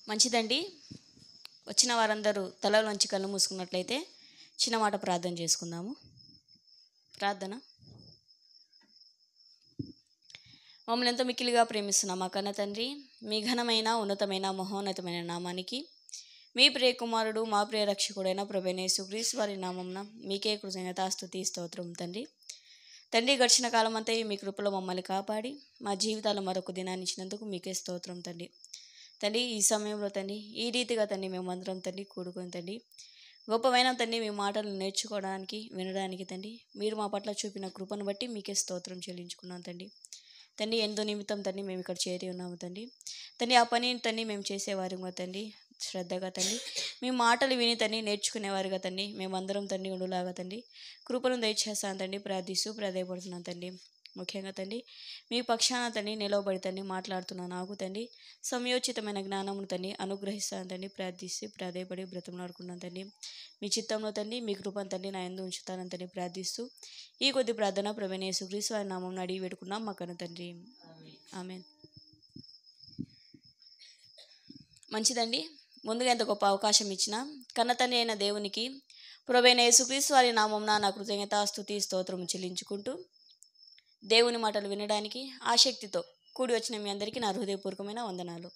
మంచిదండి. వచ్చిన వారందరూ తలలోంచి కళ్ళు మూసుకున్నట్లయితే చిన్న మాట ప్రార్థన చేసుకుందాము. ప్రార్థన. మమ్మల్ని ఎంతో మిక్కిలిగా ప్రేమిస్తున్న మా కన్న తండ్రి, మీ ఘనమైన ఉన్నతమైన మహోన్నతమైన నామానికి, మీ ప్రియ కుమారుడు మా ప్రియ రక్షకుడైన ప్రభువైన యేసుక్రీస్తు వారి నామమున మీకే కృతజ్ఞతాస్తుతి స్తోత్రం తండ్రి. తండ్రి, గడిచిన కాలం అంతా మీ కృపలో మమ్మల్ని కాపాడి మా జీవితాలు మరొక దినాన్ని ఇచ్చినందుకు మీకే స్తోత్రం తండ్రి. తండ్రి, ఈ సమయంలో తండ్రి ఈ రీతిగా తండ్రి మేమందరం తండ్రి కూడుకొని తండ్రి గొప్పమైన తండ్రి మీ మాటలు నేర్చుకోవడానికి వినడానికి తండ్రి మీరు మా పట్ల చూపిన కృపను బట్టి మీకే స్తోత్రం చెల్లించుకున్నాం తండ్రి. తండ్రి, ఎంతో నిమిత్తం తండ్రి మేము ఇక్కడ చేరి ఉన్నాము తండ్రి. తండ్రి, ఆ పనిని తండ్రి మేము చేసేవారుగా తండ్రి, శ్రద్ధగా తండ్రి మీ మాటలు విని తండ్రి నేర్చుకునేవారుగా తండ్రి మేమందరం తండ్రి ఉండులాగా తండ్రి కృపను దయచేస్తాను తండ్రి ప్రార్థిస్తూ ప్రాధాయపడుతున్నాను తండ్రి. ముఖ్యంగా తండ్రి మీ పక్షాన తండ్రి నిలవబడి తండ్రి మాట్లాడుతున్నాను నాకు తండ్రి సమయోచితమైన జ్ఞానమును తండ్రి అనుగ్రహిస్తాను తండ్రి ప్రార్థిస్తూ ప్రాధాయపడి బ్రతములాడుకున్నాను తండ్రి. మీ చిత్తంలో తండ్రి మీ కృపను తండ్రి నా యందు ఉంచుతానని తండ్రి ప్రార్థిస్తూ ఈ కొద్ది ప్రార్థన ప్రభువైన యేసుక్రీస్తు వారి నామమున అడిగి పెట్టుకున్నాం మా కన్న తండ్రి. ఆమేన్. మంచిదండి. ముందుగా ఎంత గొప్ప అవకాశం ఇచ్చిన కన్న తండ్రి అయిన దేవునికి ప్రభువైన యేసుక్రీస్తు వారి నామమున నా కృతజ్ఞతాస్తుతి స్తోత్రం చెల్లించుకుంటూ దేవుని మాటలు వినడానికి ఆసక్తితో కూడి వచ్చిన మీ అందరికీ నా హృదయపూర్వకమైన వందనాలు.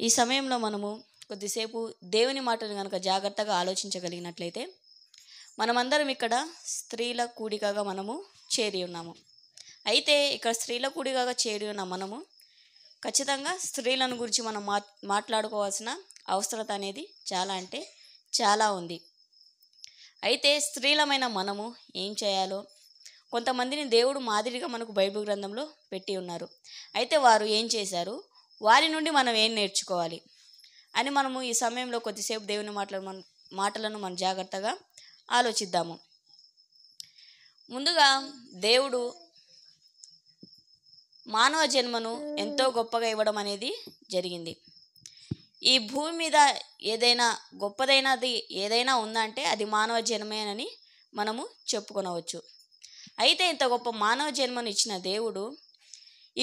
ఈ సమయంలో మనము కొద్దిసేపు దేవుని మాటలు కనుక జాగ్రత్తగా ఆలోచించగలిగినట్లయితే మనమందరం ఇక్కడ స్త్రీల కూడికగా మనము చేరి ఉన్నాము. అయితే ఇక్కడ స్త్రీల కూడికగా చేరి ఉన్న మనము ఖచ్చితంగా స్త్రీలను గురించి మనం మాట్లాడుకోవాల్సిన అవసరత అనేది చాలా ఉంది. అయితే స్త్రీలమైన మనము ఏం చేయాలో, కొంతమందిని దేవుడు మాదిరిగా మనకు బైబిల్ గ్రంథంలో పెట్టి ఉన్నారు. అయితే వారు ఏం చేశారు, వారి నుండి మనం ఏం నేర్చుకోవాలి అని మనము ఈ సమయంలో కొద్దిసేపు దేవుని మాటలను మనం జాగ్రత్తగా ఆలోచిద్దాము. ముందుగా దేవుడు మానవ జన్మను ఎంతో గొప్పగా ఇవ్వడం అనేది జరిగింది. ఈ భూమి మీద ఏదైనా గొప్పదైనది ఏదైనా ఉందంటే అది మానవ జన్మేనని మనము చెప్పుకొనవచ్చు. అయితే ఇంత గొప్ప మానవ జన్మను ఇచ్చిన దేవుడు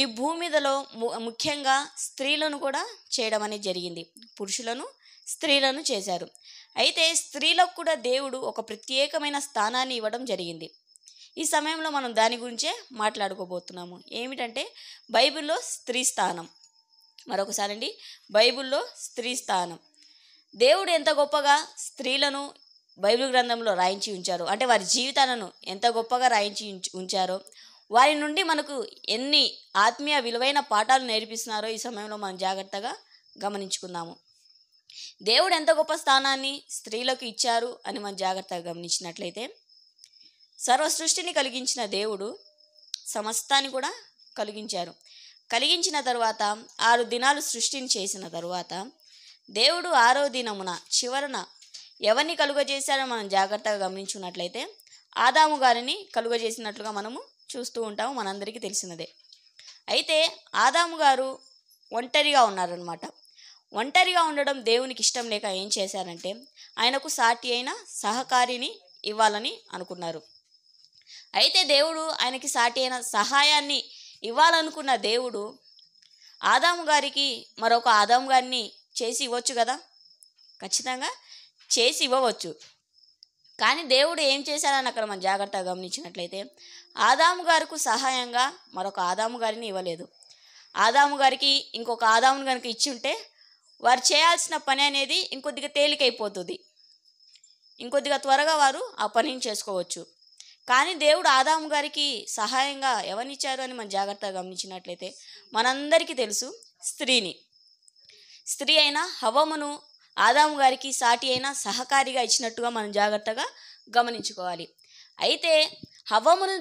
ఈ భూమి మీదలో ముఖ్యంగా స్త్రీలను కూడా చేయడం అనేది జరిగింది. పురుషులను స్త్రీలను చేశారు. అయితే స్త్రీలకు కూడా దేవుడు ఒక ప్రత్యేకమైన స్థానాన్ని ఇవ్వడం జరిగింది. ఈ సమయంలో మనం దాని గురించే మాట్లాడుకోబోతున్నాము. ఏమిటంటే బైబిల్లో స్త్రీ స్థానం. మరొకసారి అండి, బైబిల్లో స్త్రీ స్థానం. దేవుడు ఎంత గొప్పగా స్త్రీలను బైబిల్ గ్రంథంలో రాయించి ఉంచారో, అంటే వారి జీవితాలను ఎంత గొప్పగా రాయించి ఉంచారో, వారి నుండి మనకు ఎన్ని ఆత్మీయ విలువైన పాఠాలు నేర్పిస్తున్నారో ఈ సమయంలో మనం జాగ్రత్తగా గమనించుకుందాము. దేవుడు ఎంత గొప్ప స్థానాన్ని స్త్రీలకు ఇచ్చారు అని మనం జాగ్రత్తగా గమనించినట్లయితే, సర్వ సృష్టిని కలిగించిన దేవుడు సమస్తాన్ని కూడా కలిగించిన తరువాత 6 దినాలు సృష్టిని చేసిన తరువాత దేవుడు 6వ దినమున చివరన ఎవరిని కలుగజేశారో మనం జాగ్రత్తగా గమనించుకున్నట్లయితే ఆదాము గారిని కలుగజేసినట్లుగా మనము చూస్తూ ఉంటాము, మనందరికీ తెలిసినదే. అయితే ఆదాము గారు ఒంటరిగా ఉన్నారనమాట. ఒంటరిగా ఉండడం దేవునికి ఇష్టం లేక ఏం చేశారంటే ఆయనకు సాటి అయిన సహకారిని ఇవ్వాలని అనుకున్నారు. అయితే దేవుడు ఆయనకి సాటి అయిన సహాయాన్ని ఇవ్వాలనుకున్న దేవుడు ఆదాము గారికి మరొక ఆదాము గారిని చేసి ఇవ్వచ్చు కదా, ఖచ్చితంగా చేసి ఇవ్వవచ్చు. కానీ దేవుడు ఏం చేశారని అక్కడ మనం జాగ్రత్తగా గమనించినట్లయితే ఆదాము గారికి సహాయంగా మరొక ఆదాము గారిని ఇవ్వలేదు. ఆదాము గారికి ఇంకొక ఆదామును కనుక ఇచ్చి ఉంటే వారు చేయాల్సిన పని అనేది ఇంకొద్దిగా తేలికైపోతుంది, ఇంకొద్దిగా త్వరగా వారు ఆ పనిని చేసుకోవచ్చు. కానీ దేవుడు ఆదాము గారికి సహాయంగా ఎవరినిచ్చారు అని మనం జాగ్రత్తగా గమనించినట్లయితే మనందరికీ తెలుసు, స్త్రీ అయిన హవ్వమును ఆదాము గారికి సాటి అయిన సహకారిగా ఇచ్చినట్టుగా మనం జాగ్రత్తగా గమనించుకోవాలి. అయితే హవ్వమును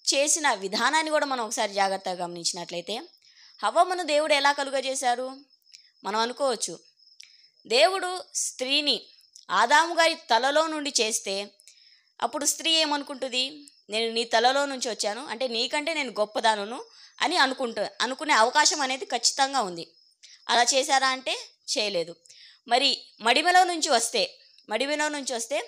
చేసిన విధానాన్ని కూడా మనం ఒకసారి జాగ్రత్తగా గమనించినట్లయితే హవ్వమును దేవుడు ఎలా కలుగజేశారు మనం అనుకోవచ్చు. దేవుడు స్త్రీని ఆదాము గారి తలలో నుండి చేస్తే అప్పుడు స్త్రీ ఏమనుకుంటుంది, నేను నీ తలలో నుంచి వచ్చాను అంటే నీకంటే నేను గొప్పదాను అని అనుకునే అవకాశం అనేది ఖచ్చితంగా ఉంది. అలా చేశారా అంటే చేయలేదు. మరి మడిమెలో నుంచి వస్తే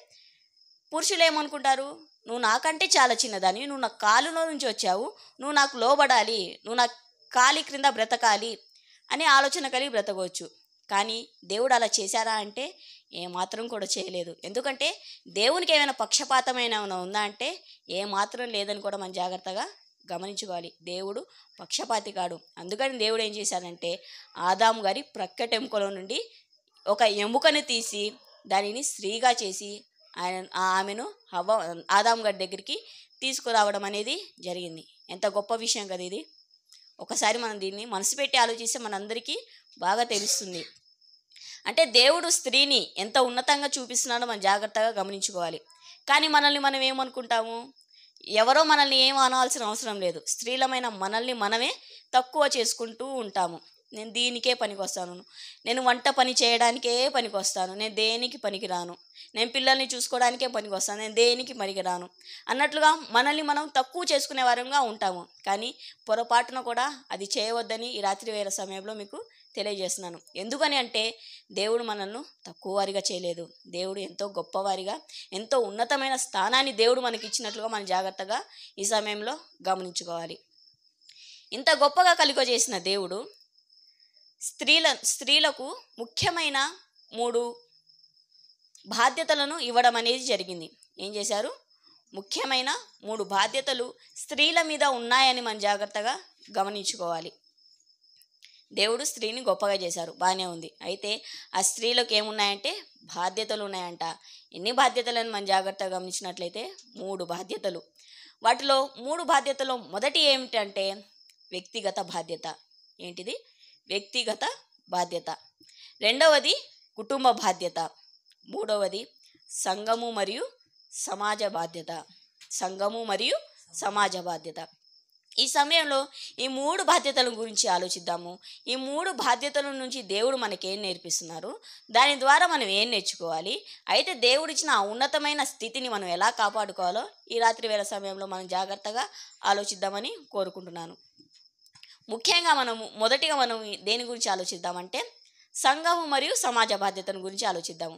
పురుషులు ఏమనుకుంటారు, నువ్వు నాకంటే చాలా చిన్నదాన్ని, నువ్వు నా కాలులో నుంచి వచ్చావు, నువ్వు నాకు లోబడాలి, నువ్వు నా కాలి క్రింద బ్రతకాలి, అనే ఆలోచన కలిగి బ్రతకవచ్చు. కానీ దేవుడు అలా చేశారా అంటే ఏమాత్రం కూడా చేయలేదు. ఎందుకంటే దేవునికి ఏమైనా పక్షపాతమైన ఉందా అంటే ఏమాత్రం లేదని కూడా మనం జాగ్రత్తగా గమనించుకోవాలి. దేవుడు పక్షపాతి కాడు. అందుకని దేవుడు ఏం చేశాడంటే ఆదాము గారి ప్రక్కటెముకలో నుండి ఒక ఎముకను తీసి దానిని స్త్రీగా చేసి ఆమెను ఆదాము గారి దగ్గరికి తీసుకురావడం అనేది జరిగింది. ఎంత గొప్ప విషయం కదా ఇది. ఒకసారి మనం దీన్ని మనసు పెట్టి ఆలోచిస్తే మనందరికీ బాగా తెలుస్తుంది. అంటే దేవుడు స్త్రీని ఎంత ఉన్నతంగా చూపిస్తున్నాడో మనం జాగ్రత్తగా గమనించుకోవాలి. కానీ మనల్ని మనం ఏమనుకుంటాము, ఎవరో మనల్ని ఏం అనాల్సిన అవసరం లేదు. స్త్రీలమైన మనల్ని మనమే తక్కువ చేసుకుంటూ ఉంటాము. నేను దీనికే పనికొస్తాను, నేను వంట పని చేయడానికే పనికొస్తాను, నేను దేనికి పనికిరాను, నేను పిల్లల్ని చూసుకోవడానికే పనికొస్తాను, నేను దేనికి పనికిరాను అన్నట్లుగా మనల్ని మనం తక్కువ చేసుకునే వారంగా ఉంటాము. కానీ పొరపాటున కూడా అది చేయవద్దని ఈ రాత్రి వేళ సమయంలో మీకు తెలియజేస్తున్నాను. ఎందుకని అంటే దేవుడు మనల్ని తక్కువ వారిగా చేయలేదు. దేవుడు ఎంతో గొప్పవారిగా, ఎంతో ఉన్నతమైన స్థానాన్ని దేవుడు మనకి ఇచ్చినట్లుగా మనం జాగ్రత్తగా ఈ సమయంలో గమనించుకోవాలి. ఇంత గొప్పగా కలుగజేసిన దేవుడు స్త్రీలకు ముఖ్యమైన 3 బాధ్యతలను ఇవ్వడం అనేది జరిగింది. ఏం చేశారు? ముఖ్యమైన 3 బాధ్యతలు స్త్రీల మీద ఉన్నాయని మనం జాగ్రత్తగా గమనించుకోవాలి. దేవుడు స్త్రీని గొప్పగా చేశారు, బాగానే ఉంది. అయితే ఆ స్త్రీలకు ఏమున్నాయంటే బాధ్యతలు ఉన్నాయంట. ఎన్ని బాధ్యతలను మనం జాగ్రత్తగా గమనించినట్లయితే 3 బాధ్యతలు. వాటిలో 3 బాధ్యతలో మొదటి ఏమిటంటే వ్యక్తిగత బాధ్యత. ఏంటిది? వ్యక్తిగత బాధ్యత. రెండవది కుటుంబ బాధ్యత. మూడవది సంఘము మరియు సమాజ బాధ్యత. సంఘము మరియు సమాజ బాధ్యత. ఈ సమయంలో ఈ 3 బాధ్యతల గురించి ఆలోచిద్దాము. ఈ 3 బాధ్యతల నుంచి దేవుడు మనకేం నేర్పిస్తున్నారు, దాని ద్వారా మనం ఏం నేర్చుకోవాలి, అయితే దేవుడిచ్చిన ఆ ఉన్నతమైన స్థితిని మనం ఎలా కాపాడుకోవాలో ఈ రాత్రి వేళ సమయంలో మనం జాగ్రత్తగా ఆలోచిద్దామని కోరుకుంటున్నాను. ముఖ్యంగా మొదటిగా మనం దేని గురించి ఆలోచిద్దామంటే సంఘము మరియు సమాజ బాధ్యతను గురించి ఆలోచిద్దాము.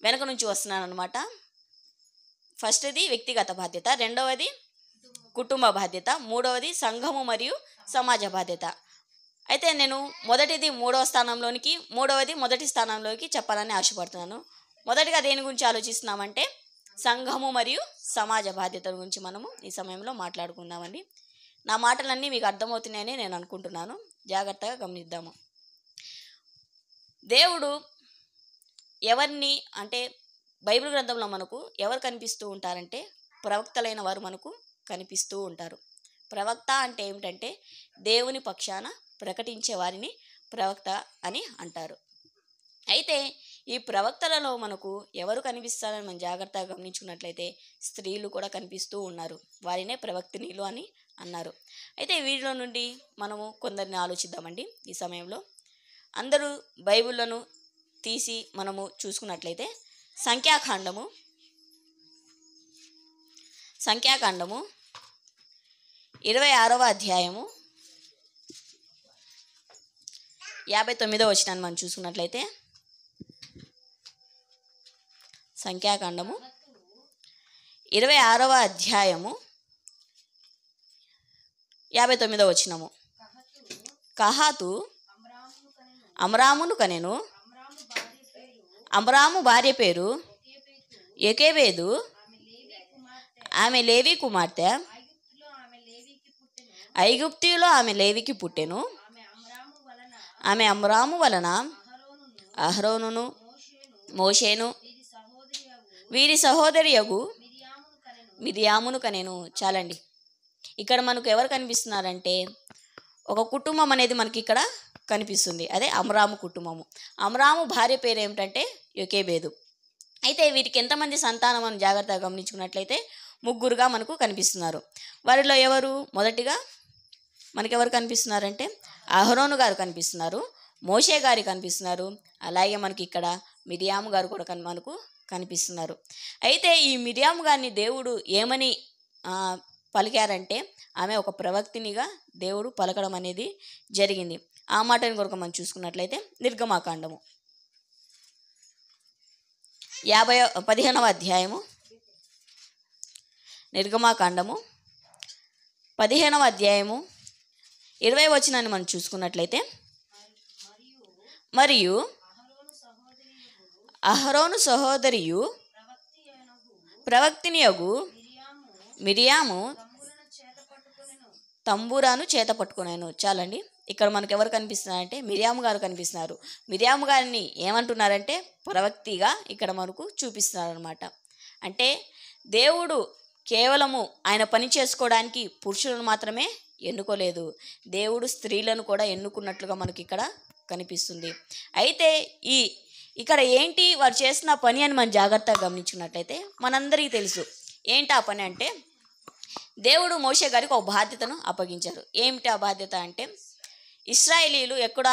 వెనక నుంచి వస్తున్నాను అనమాట. ఫస్ట్ది వ్యక్తిగత బాధ్యత, రెండవది కుటుంబ బాధ్యత, మూడవది సంఘము మరియు సమాజ బాధ్యత. అయితే నేను మొదటిది మూడవది మొదటి స్థానంలోకి చెప్పాలని ఆశపడుతున్నాను. మొదటిగా దేని గురించి ఆలోచిస్తున్నామంటే సంఘము మరియు సమాజ బాధ్యతల గురించి మనము ఈ సమయంలో మాట్లాడుకుందామండి. నా మాటలన్నీ మీకు అర్థమవుతున్నాయని నేను అనుకుంటున్నాను. జాగ్రత్తగా గమనిద్దాము. దేవుడు ఎవరిని అంటే బైబిల్ గ్రంథంలో మనకు ఎవరు కనిపిస్తూ ఉంటారంటే ప్రవక్తలైన వారు మనకు కనిపిస్తూ ఉంటారు. ప్రవక్త అంటే ఏమిటంటే దేవుని పక్షాన ప్రకటించే వారిని ప్రవక్త అని అంటారు. అయితే ఈ ప్రవక్తలలో మనకు ఎవరు కనిపిస్తారని మనం జాగ్రత్తగా గమనించుకున్నట్లయితే స్త్రీలు కూడా కనిపిస్తూ ఉన్నారు. వారినే ప్రవక్తినీలు అని అన్నారు. అయితే వీరిలో నుండి మనము కొందరిని ఆలోచిద్దామండి. ఈ సమయంలో అందరూ బైబిళ్లను తీసి మనము చూసుకున్నట్లయితే సంఖ్యాకాండము 26వ అధ్యాయము 59వ వచనాన్ని మనం చూసుకున్నట్లయితే సంఖ్యాకాండము 26వ అధ్యాయము 59వ వచనము. కహాతు అమ్రామును కనెను. అమ్రాము భార్య పేరు యోకెబెదు. ఆమె లేవి కుమార్తె. ఐగుప్తులో ఆమె లేవికి పుట్టెను. ఆమె అమ్రాము వలన అహరోనును మోషేను వీరి సహోదరి యగు మిరియామును కనెను. చాలండి. ఇక్కడ మనకు ఎవరు కనిపిస్తున్నారంటే ఒక కుటుంబం అనేది మనకి ఇక్కడ కనిపిస్తుంది. అదే అమ్రాము కుటుంబము. అమ్రాము భార్య పేరు ఏమిటంటే యోకెబెదు. అయితే వీరికి ఎంతమంది సంతానం అని జాగ్రత్తగా గమనించుకున్నట్లయితే 3గా మనకు కనిపిస్తున్నారు. వారిలో ఎవరు? మొదటిగా మనకెవరు కనిపిస్తున్నారంటే అహరోను గారు కనిపిస్తున్నారు, మోషే గారు కనిపిస్తున్నారు, అలాగే మనకి ఇక్కడ మిరియాము గారు కూడా మనకు కనిపిస్తున్నారు. అయితే ఈ మిరియాము గారిని దేవుడు ఏమని పలికారంటే ఆమె ఒక ప్రవక్తినిగా దేవుడు పలకడం అనేది జరిగింది. ఆ మాటని కొరకు మనం చూసుకున్నట్లయితే నిర్గమాకాండము 15వ అధ్యాయము నిర్గమాకాండము 15వ అధ్యాయము 20వ వచనాన్ని మనం చూసుకున్నట్లయితే మరియు అహరోను సహోదరియు ప్రవక్తినియగు మిరియాము తంబూరాను చేత పట్టుకున్నాను. చాలండి. ఇక్కడ మనకు ఎవరు కనిపిస్తున్నారంటే మిరియాము గారు కనిపిస్తున్నారు. మిరియాము గారిని ఏమంటున్నారంటే ప్రవక్తిగా ఇక్కడ మనకు చూపిస్తున్నారు అనమాట. అంటే దేవుడు కేవలము ఆయన పని చేసుకోవడానికి పురుషులను మాత్రమే ఎన్నుకోలేదు, దేవుడు స్త్రీలను కూడా ఎన్నుకున్నట్లుగా మనకి ఇక్కడ కనిపిస్తుంది. అయితే ఇక్కడ ఏంటి వారు చేసిన పని అని మనం జాగ్రత్తగా గమనించుకున్నట్లయితే మనందరికీ తెలుసు. ఏంటి ఆ పని అంటే, దేవుడు మోషే గారికి ఒక బాధ్యతను అప్పగించారు. ఏమిటి ఆ బాధ్యత అంటే, ఇశ్రాయేలీలు ఎక్కడ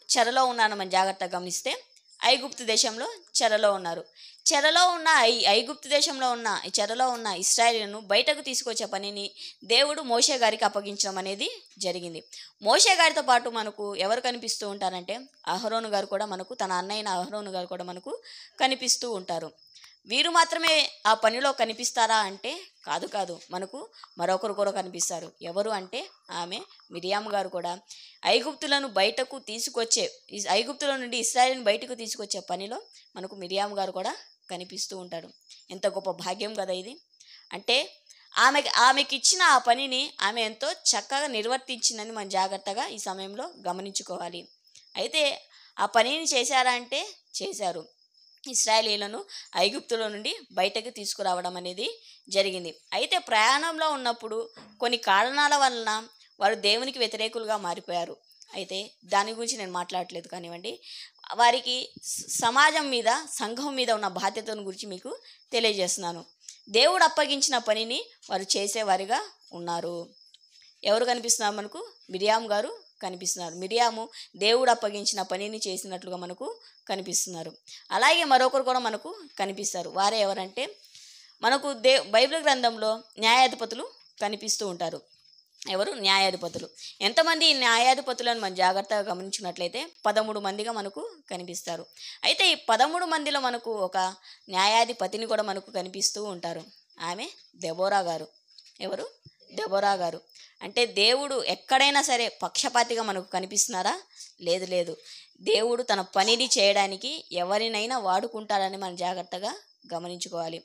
చెరలో ఉన్నారో మనం జాగ్రత్తగా గమనిస్తే ఐగుప్తు దేశంలో చెరలో ఉన్నారు. చెరలో ఉన్న ఐగుప్తు దేశంలో ఉన్న చెరలో ఉన్న ఇశ్రాయేలీలను బయటకు తీసుకొచ్చే పనిని దేవుడు మోషే గారికి అప్పగించడం అనేది జరిగింది. మోషే గారితో పాటు మనకు ఎవరు కనిపిస్తూ ఉంటారంటే అహరోను గారు కూడా, మనకు తన అన్నయ్య అహరోను గారు కూడా మనకు కనిపిస్తూ ఉంటారు. వీరు మాత్రమే ఆ పనిలో కనిపిస్తారా అంటే కాదు, మనకు మరొకరు కూడా కనిపిస్తారు. ఎవరు అంటే ఆమె మిరియాము గారు కూడా ఐగుప్తులను బయటకు తీసుకొచ్చే, ఐగుప్తుల నుండి ఇశ్రాయేలును బయటకు తీసుకొచ్చే పనిలో మనకు మిరియాము గారు కూడా కనిపిస్తూ ఉంటారు. ఎంత గొప్ప భాగ్యం కదా ఇది. అంటే ఆమెకి ఇచ్చిన ఆ పనిని ఆమె ఎంతో చక్కగా నిర్వర్తించిందని మనం జాగ్రత్తగా ఈ సమయంలో గమనించుకోవాలి. అయితే ఆ పనిని చేశారా అంటే చేశారు. ఇశ్రాయేలీలను ఐగుప్తుల నుండి బయటకు తీసుకురావడం అనేది జరిగింది. అయితే ప్రయాణంలో ఉన్నప్పుడు కొన్ని కారణాల వలన వారు దేవునికి వ్యతిరేకులుగా మారిపోయారు. అయితే దాని గురించి నేను మాట్లాడట్లేదు కానివ్వండి, వారికి సమాజం మీద, సంఘం మీద ఉన్న బాధ్యతను గురించి మీకు తెలియజేస్తున్నాను. దేవుడు అప్పగించిన పనిని వారు చేసేవారిగా ఉన్నారు. ఎవరు కనిపిస్తున్నారు మనకు? మిరియాము గారు కనిపిస్తున్నారు. మిరియాము దేవుడు అప్పగించిన పనిని చేసినట్లుగా మనకు కనిపిస్తున్నారు. అలాగే మరొకరు కూడా మనకు కనిపిస్తారు. వారే ఎవరంటే మనకు బైబిల్ గ్రంథంలో న్యాయాధిపతులు కనిపిస్తూ ఉంటారు. ఎవరు? న్యాయాధిపతులు. ఎంతమంది న్యాయాధిపతులను మనం జాగ్రత్తగా గమనించినట్లయితే 13 మందిగా మనకు కనిపిస్తారు. అయితే ఈ 13 మందిలో మనకు ఒక న్యాయాధిపతిని కూడా మనకు కనిపిస్తూ ఉంటారు. ఆమె దెబోరా గారు. ఎవరు? దెబోరా గారు. అంటే దేవుడు ఎక్కడైనా సరే పక్షపాతిగా మనకు కనిపిస్తున్నారా? లేదు. దేవుడు తన పనిని చేయడానికి ఎవరినైనా వాడుకుంటారని మనం జాగ్రత్తగా గమనించుకోవాలి.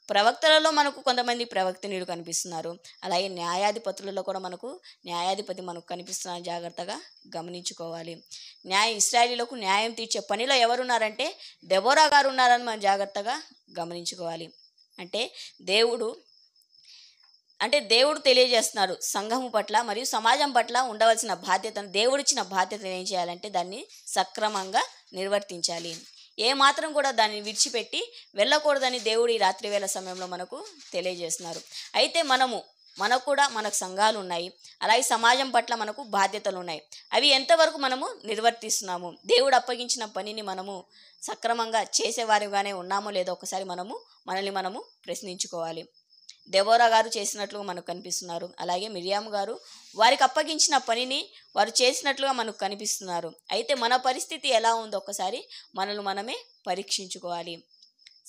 ప్రవక్తలలో మనకు కొంతమంది ప్రవక్తనీయులు కనిపిస్తున్నారు. అలాగే న్యాయాధిపతులలో కూడా మనకు న్యాయాధిపతి మనకు కనిపిస్తున్నారు. జాగ్రత్తగా గమనించుకోవాలి. ఇశ్రాయేలీలకు న్యాయం తీర్చే పనిలో ఎవరున్నారంటే దెబోరా గారు ఉన్నారని మనం జాగ్రత్తగా గమనించుకోవాలి. అంటే దేవుడు తెలియజేస్తున్నారు సంఘము పట్ల మరియు సమాజం పట్ల ఉండవలసిన బాధ్యతను, దేవుడిచ్చిన బాధ్యతను ఏం చేయాలంటే దాన్ని సక్రమంగా నిర్వర్తించాలి. ఏ మాత్రం కూడా దాన్ని విడిచిపెట్టి వెళ్ళకూడదని దేవుడు ఈ రాత్రి వేళ సమయంలో మనకు తెలియజేస్తున్నారు. అయితే మనకు కూడా మనకు సంఘాలు ఉన్నాయి, అలాగే సమాజం పట్ల మనకు బాధ్యతలు ఉన్నాయి. అవి ఎంతవరకు మనము నిర్వర్తిస్తున్నాము? దేవుడు అప్పగించిన పనిని మనము సక్రమంగా చేసేవారిగానే ఉన్నామో లేదో ఒకసారి మనల్ని మనము ప్రశ్నించుకోవాలి. దెబోరా గారు చేసినట్లుగా మనకు కనిపిస్తున్నారు. అలాగే మిరియాము గారు వారికి అప్పగించిన పనిని వారు చేసినట్లుగా మనకు కనిపిస్తున్నారు. అయితే మన పరిస్థితి ఎలా ఉందో ఒక్కసారి మనల్ని మనమే పరీక్షించుకోవాలి.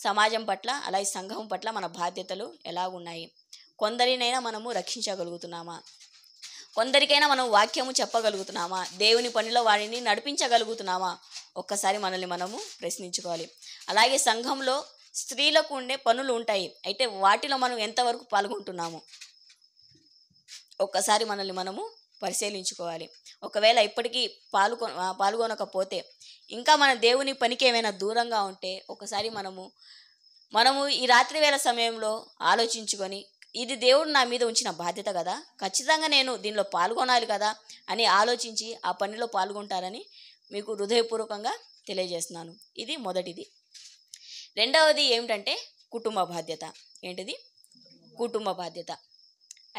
సమాజం పట్ల, అలాగే సంఘం పట్ల మన బాధ్యతలు ఎలా ఉన్నాయి? కొందరినైనా మనము రక్షించగలుగుతున్నామా? కొందరికైనా మనం వాక్యము చెప్పగలుగుతున్నామా? దేవుని పనిలో వారిని నడిపించగలుగుతున్నామా? ఒక్కసారి మనల్ని మనము ప్రశ్నించుకోవాలి. అలాగే సంఘంలో స్త్రీలకు ఉండే పనులు ఉంటాయి. అయితే వాటిలో మనం ఎంతవరకు పాల్గొంటున్నాము? ఒక్కసారి మనల్ని మనము పరిశీలించుకోవాలి. ఒకవేళ ఇప్పటికీ పాల్గొనకపోతే, ఇంకా మన దేవుని పనికి ఏమైనా దూరంగా ఉంటే ఒకసారి మనము ఈ రాత్రి వేళ సమయంలో ఆలోచించుకొని, ఇది దేవుడు నా మీద ఉంచిన బాధ్యత కదా, ఖచ్చితంగా నేను దీనిలో పాల్గొనాలి కదా అని ఆలోచించి ఆ పనిలో పాల్గొంటారని మీకు హృదయపూర్వకంగా తెలియజేస్తున్నాను. ఇది మొదటిది. రెండవది ఏమిటంటే కుటుంబ బాధ్యత. ఏంటిది? కుటుంబ బాధ్యత.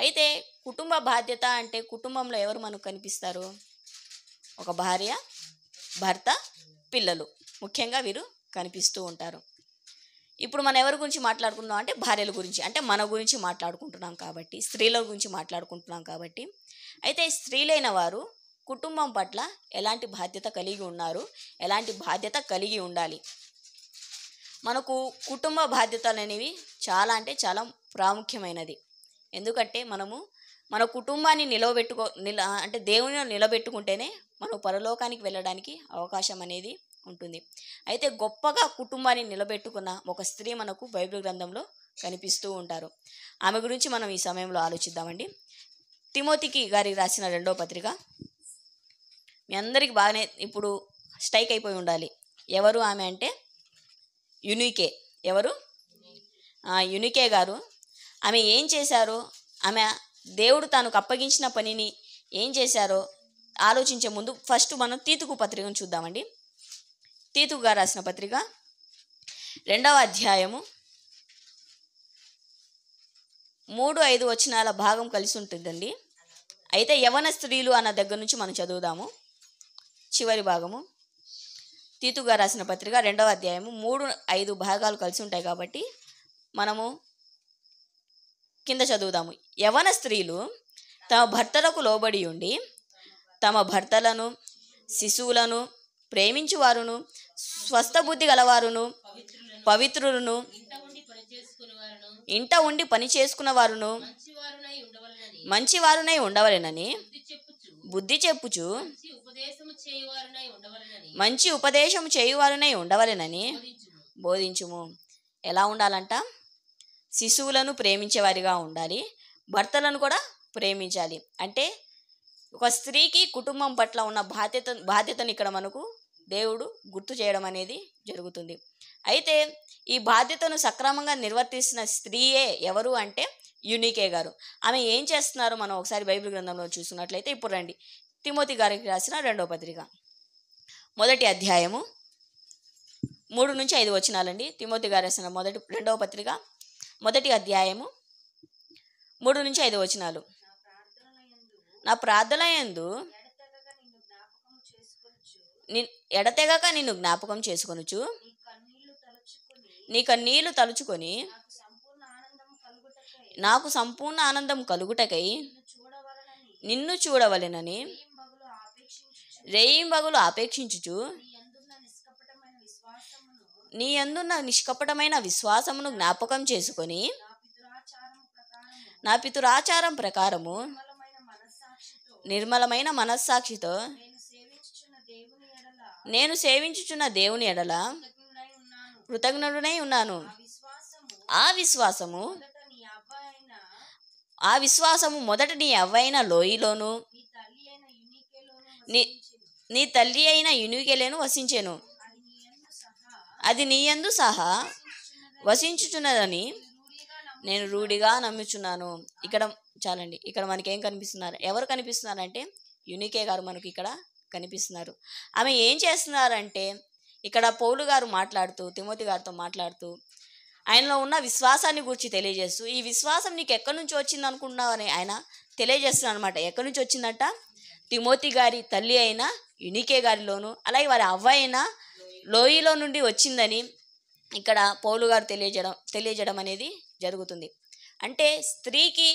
అయితే కుటుంబ బాధ్యత అంటే కుటుంబంలో ఎవరు మనకు కనిపిస్తారు? ఒక భార్య, భర్త, పిల్లలు, ముఖ్యంగా వీరు కనిపిస్తూ ఉంటారు. ఇప్పుడు మనం ఎవరి గురించి మాట్లాడుకుంటున్నాం అంటే భార్యల గురించి, అంటే మన గురించి మాట్లాడుకుంటున్నాం కాబట్టి, స్త్రీల గురించి మాట్లాడుకుంటున్నాం కాబట్టి. అయితే స్త్రీలైన వారు కుటుంబం పట్ల ఎలాంటి బాధ్యత కలిగి ఉన్నారు, ఎలాంటి బాధ్యత కలిగి ఉండాలి? మనకు కుటుంబ బాధ్యతలు అనేవి చాలా అంటే చాలా ప్రాముఖ్యమైనది. ఎందుకంటే మనము మన కుటుంబాన్ని అంటే దేవుని నిలబెట్టుకుంటేనే మనం పరలోకానికి వెళ్ళడానికి అవకాశం అనేది ఉంటుంది. అయితే గొప్పగా కుటుంబాన్ని నిలబెట్టుకున్న ఒక స్త్రీ మనకు బైబిల్ గ్రంథంలో కనిపిస్తూ ఉంటారు. ఆమె గురించి మనం ఈ సమయంలో ఆలోచిద్దామండి. తిమోతికి గారికి రాసిన 2వ పత్రిక. మీ అందరికీ బాగానే ఇప్పుడు స్ట్రైక్ అయిపోయి ఉండాలి. ఎవరు ఆమె అంటే యూనికే. ఎవరు? యూనికే గారు. ఆమె ఏం చేశారో, ఆమె దేవుడు తనకు అప్పగించిన పనిని ఏం చేశారో ఆలోచించే ముందు ఫస్ట్ మనం తీతుకు పత్రికను చూద్దామండి. తీతుకు గారు రాసిన పత్రిక 2వ అధ్యాయము 3-5 వచనాల భాగం కలిసి ఉంటుందండి. అయితే యవన స్త్రీలు అన్న దగ్గర నుంచి మనం చదువుదాము. చివరి భాగము తీతుకు గారు రాసిన పత్రిక 2వ అధ్యాయము 3-5 భాగాలు కలిసి ఉంటాయి కాబట్టి మనము కింద చదువుదాము. యవన స్త్రీలు తమ భర్తలకు లోబడి ఉండి తమ భర్తలను శిశువులను ప్రేమించువారును స్వస్థ బుద్ధి గలవారును పవిత్రులను ఇంట ఉండి పని చేసుకున్న వారును మంచివారునై ఉండవలెనని బుద్ధి చెప్పుచు మంచి ఉపదేశము చేయువారునై ఉండవలెనని బోధించుము. ఎలా ఉండాలంట? శిశువులను ప్రేమించేవారిగా ఉండాలి, భర్తలను కూడా ప్రేమించాలి. అంటే ఒక స్త్రీకి కుటుంబం పట్ల ఉన్న బాధ్యతను ఇక్కడ మనకు దేవుడు గుర్తు చేయడం అనేది జరుగుతుంది. అయితే ఈ బాధ్యతను సక్రమంగా నిర్వర్తిస్తున్న స్త్రీయే ఎవరు అంటే యూనికే గారు. ఆమె ఏం చేస్తున్నారో మనం ఒకసారి బైబిల్ గ్రంథంలో చూసుకున్నట్లయితే ఇప్పుడు రండి. తిమోతి గారికి రాసిన 2వ పత్రిక 1వ అధ్యాయము 3-5 వచనాలండి. తిమోతి గారు రాసిన 2వ పత్రిక 1వ అధ్యాయము 3-5 వచనాలు. నా ప్రార్థనయందు ఎడతెగక నిన్ను జ్ఞాపకం చేసుకొనుచు నీ కన్నీళ్లు తలుచుకొని నాకు సంపూర్ణ ఆనందం కలుగుటకై నిన్ను చూడవలెనని రేయింబగలు ఆపేక్షించుచు నీ యందున్న నిష్కపటమైన విశ్వాసమును జ్ఞాపకం చేసుకొని నా పితురాచారం ప్రకారము నిర్మలమైన మనస్సాక్షితో నేను సేవించుచున్న దేవుని ఎడల కృతజ్ఞుడనై ఉన్నాను. ఆ విశ్వాసము మొదట నీ అవ్వైన లోయలోను నీ తల్లి అయిన యూనికేలోను వసించెను. అది నీ యందు సహా వసించుచున్నదని నేను రూఢిగా నమ్ముచున్నాను. ఇక్కడ చాలండి. ఇక్కడ మనకి ఏం కనిపిస్తున్నారు? ఎవరు కనిపిస్తున్నారంటే యూనికే గారు మనకి ఇక్కడ కనిపిస్తున్నారు. ఆమె ఏం చేస్తున్నారంటే ఇక్కడ పౌలు గారు మాట్లాడుతూ తిమోతి గారితో మాట్లాడుతూ ఆయనలో ఉన్న విశ్వాసాన్ని గురించి తెలియజేస్తూ, ఈ విశ్వాసం నీకు ఎక్కడి నుంచి వచ్చింది అనుకుంటున్నావు అని ఆయన తెలియజేస్తున్నాను అనమాట. ఎక్కడి నుంచి వచ్చిందంట? తిమోతి గారి తల్లి అయిన యూనికే గారిలోను అలాగే వారి అవ్వ అయిన లోయలో నుండి వచ్చిందని ఇక్కడ పౌలు గారు తెలియజేయడం అనేది జరుగుతుంది. అంటే స్త్రీకి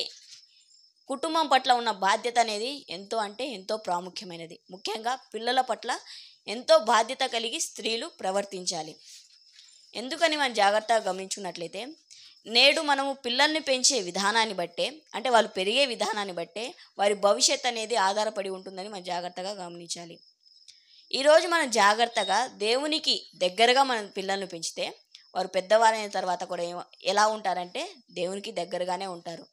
కుటుంబం పట్ల ఉన్న బాధ్యత అనేది ఎంతో ప్రాముఖ్యమైనది. ముఖ్యంగా పిల్లల పట్ల ఎంతో బాధ్యత కలిగి స్త్రీలు ప్రవర్తించాలి. ఎందుకని మనం జాగ్రత్తగా గమనించుకున్నట్లయితే నేడు మనము పిల్లల్ని పెంచే విధానాన్ని బట్టే, అంటే వాళ్ళు పెరిగే విధానాన్ని బట్టే వారి భవిష్యత్ అనేది ఆధారపడి ఉంటుందని మనం జాగ్రత్తగా గమనించాలి. ఈరోజు మనం జాగ్రత్తగా దేవునికి దగ్గరగా మనం పిల్లల్ని పెంచితే వారు పెద్దవారైన తర్వాత కూడా ఎలా ఉంటారంటే దేవునికి దగ్గరగానే ఉంటారు.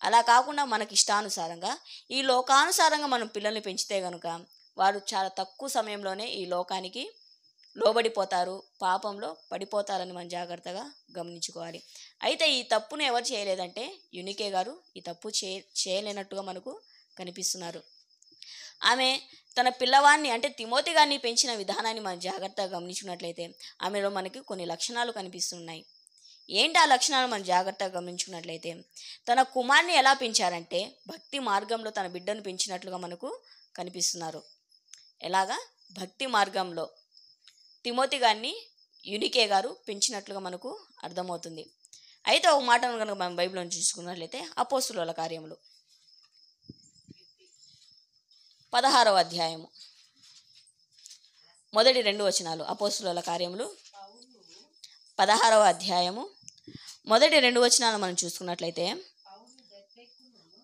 అలా కాకుండా మనకి ఇష్టానుసారంగా ఈ లోకానుసారంగా మనం పిల్లల్ని పెంచితే కనుక వారు చాలా తక్కువ సమయంలోనే ఈ లోకానికి లోబడిపోతారు, పాపంలో పడిపోతారని మనం జాగ్రత్తగా గమనించుకోవాలి. అయితే ఈ తప్పును ఎవరు చేయలేదంటే యూనికే గారు ఈ తప్పు చేయలేనట్టుగా మనకు కనిపిస్తున్నారు. ఆమె తన పిల్లవాడిని అంటే తిమోతి గారిని పెంచిన విధానాన్ని మనం జాగ్రత్తగా గమనించుకున్నట్లయితే ఆమెలో మనకి కొన్ని లక్షణాలు కనిపిస్తున్నాయి. ఏంటి ఆ లక్షణాలు మనం జాగ్రత్తగా గమనించుకున్నట్లయితే తన కుమార్ని ఎలా పెంచారంటే భక్తి మార్గంలో తన బిడ్డను పెంచినట్లుగా మనకు కనిపిస్తున్నారు. ఎలాగా? భక్తి మార్గంలో తిమోతి గారిని యూనికే గారు పెంచినట్లుగా మనకు అర్థమవుతుంది. అయితే ఒక మాటను కనుక మనం బైబిల్లో చూసుకున్నట్లయితే అపోస్తుల కార్యములు 16వ అధ్యాయము 1-2 వచనాలు. అపోస్తుల కార్యములు 16వ అధ్యాయము 1-2 వచనాలు మనం చూసుకున్నట్లయితే